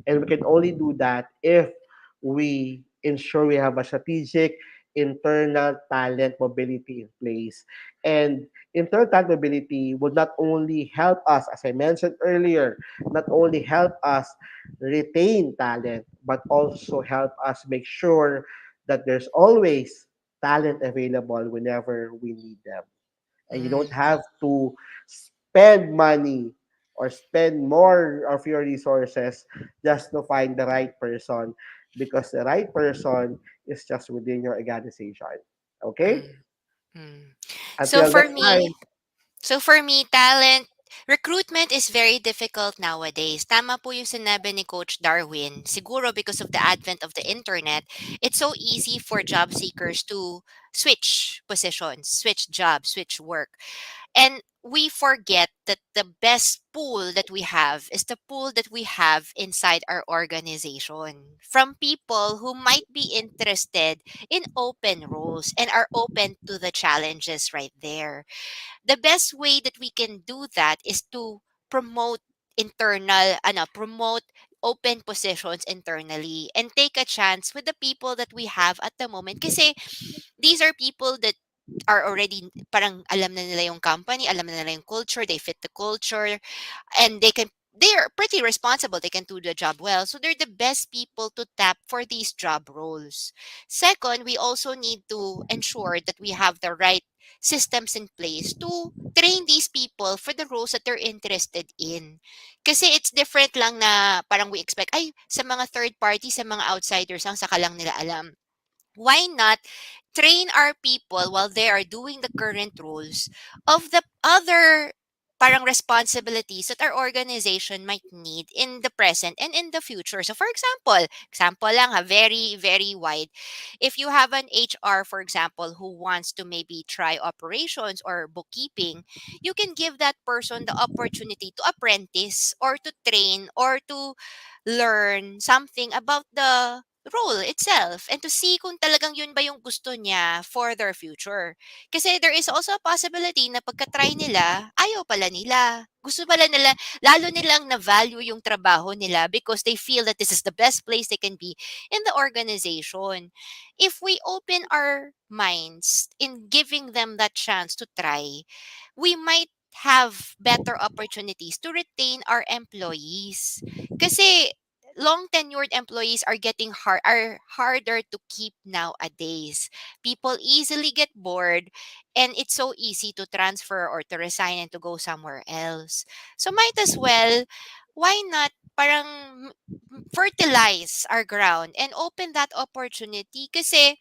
And we can only do that if we ensure we have a strategic internal talent mobility in place. And internal talent mobility will not only help us, as I mentioned earlier, not only help us retain talent, but also help us make sure that there's always talent available whenever we need them, and you don't Mm. have to spend money or spend more of your resources just to find the right person, because the right person is just within your organization. Okay? Mm. Mm. So Until for next me, time. talent recruitment is very difficult nowadays. Tama po yung sinabi ni Coach Darwin. Siguro because of the advent of the internet, it's so easy for job seekers to switch positions, switch jobs, switch work. And we forget that the best pool that we have is the pool that we have inside our organization from people who might be interested in open roles and are open to the challenges right there. The best way that we can do that is to promote promote open positions internally and take a chance with the people that we have at the moment, kasi these are people that are already parang alam na nila yung company, alam na nila yung culture, they fit the culture, and they're pretty responsible, they can do the job well, so they're the best people to tap for these job roles. Second, we also need to ensure that we have the right systems in place to train these people for the roles that they're interested in. Kasi it's different lang na parang we expect, ay, sa mga third party, sa mga outsiders ang saka lang nila alam. Why not train our people while they are doing the current roles of the other parang responsibilities that our organization might need in the present and in the future. So for example lang ha, very, very wide. If you have an HR, for example, who wants to maybe try operations or bookkeeping, you can give that person the opportunity to apprentice or to train or to learn something about the role itself and to see kung talagang yun ba yung gusto niya for their future. Kasi there is also a possibility na pagka-try nila, ayaw pala nila. Gusto pala nila, lalo nilang na-value yung trabaho nila because they feel that this is the best place they can be in the organization. If we open our minds in giving them that chance to try, we might have better opportunities to retain our employees. Kasi long tenured employees are are harder to keep nowadays. People easily get bored and it's so easy to transfer or to resign and to go somewhere else. So might as well, why not parang fertilize our ground and open that opportunity, kasi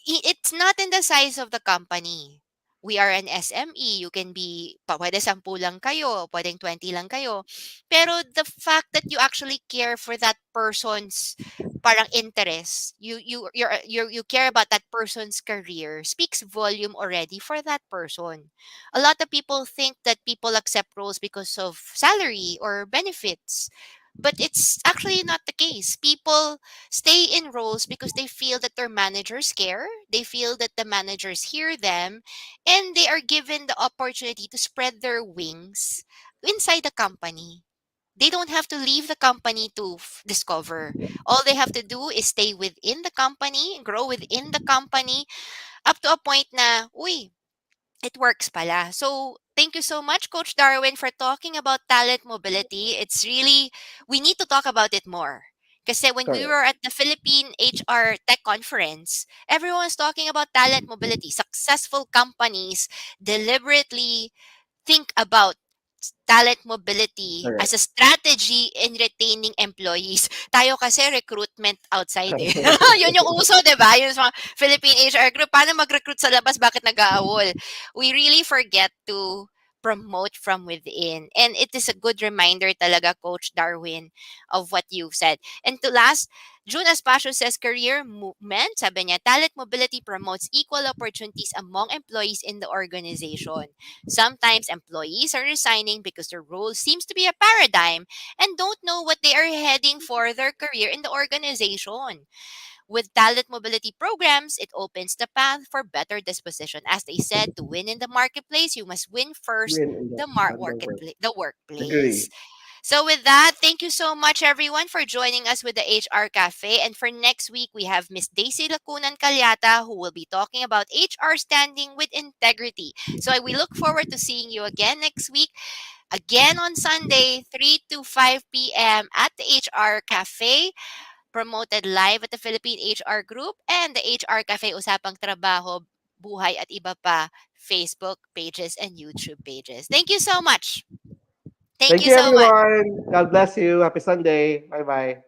it's not in the size of the company. we are an SME, you can be, pwede 10 lang kayo, pwedeng 20 lang kayo. Pero the fact that you actually care for that person's parang interest, you care about that person's career speaks volume already for that person. A lot of people think that people accept roles because of salary or benefits. But it's actually not the case. People stay in roles because they feel that their managers care, they feel that the managers hear them, and they are given the opportunity to spread their wings inside the company. They don't have to leave the company to discover. All they have to do is stay within the company, grow within the company, up to a point na, uy, it works pala. So, thank you so much, Coach Darwin, for talking about talent mobility. It's really, we need to talk about it more. Kasi when we Correct. were at the Philippine HR Tech Conference, everyone was talking about talent mobility. Successful companies deliberately think about talent mobility as Correct. a strategy in retaining employees. Tayo kasi recruitment outside eh. Yun yung uso, di ba? Yung sa mga Philippine HR group, paano mag-recruit sa labas, bakit nag-aawol? We really forget to promote from within. And it is a good reminder talaga, Coach Darwin, of what you've said. And to last, June Aspacio says career movement, sabi niya, talent mobility promotes equal opportunities among employees in the organization. Sometimes employees are resigning because their role seems to be a paradigm and don't know what they are heading for their career in the organization. With talent mobility programs, it opens the path for better disposition. As they said, to win in the marketplace, you must win first Win in the underworld. the Agree. workplace. So with that, thank you so much everyone for joining us with the HR Cafe. And for next week, we have Miss Daisy Lacunan Calyata who will be talking about HR standing with integrity. So we look forward to seeing you again next week, again on Sunday, 3 to 5 p.m. at the HR Cafe, promoted live at the Philippine HR Group and the HR Cafe Usapang Trabaho, Buhay at Iba Pa Facebook pages and YouTube pages. Thank you so much. Thank Thank you you, so much. everyone. God bless you. Happy Sunday. Bye bye.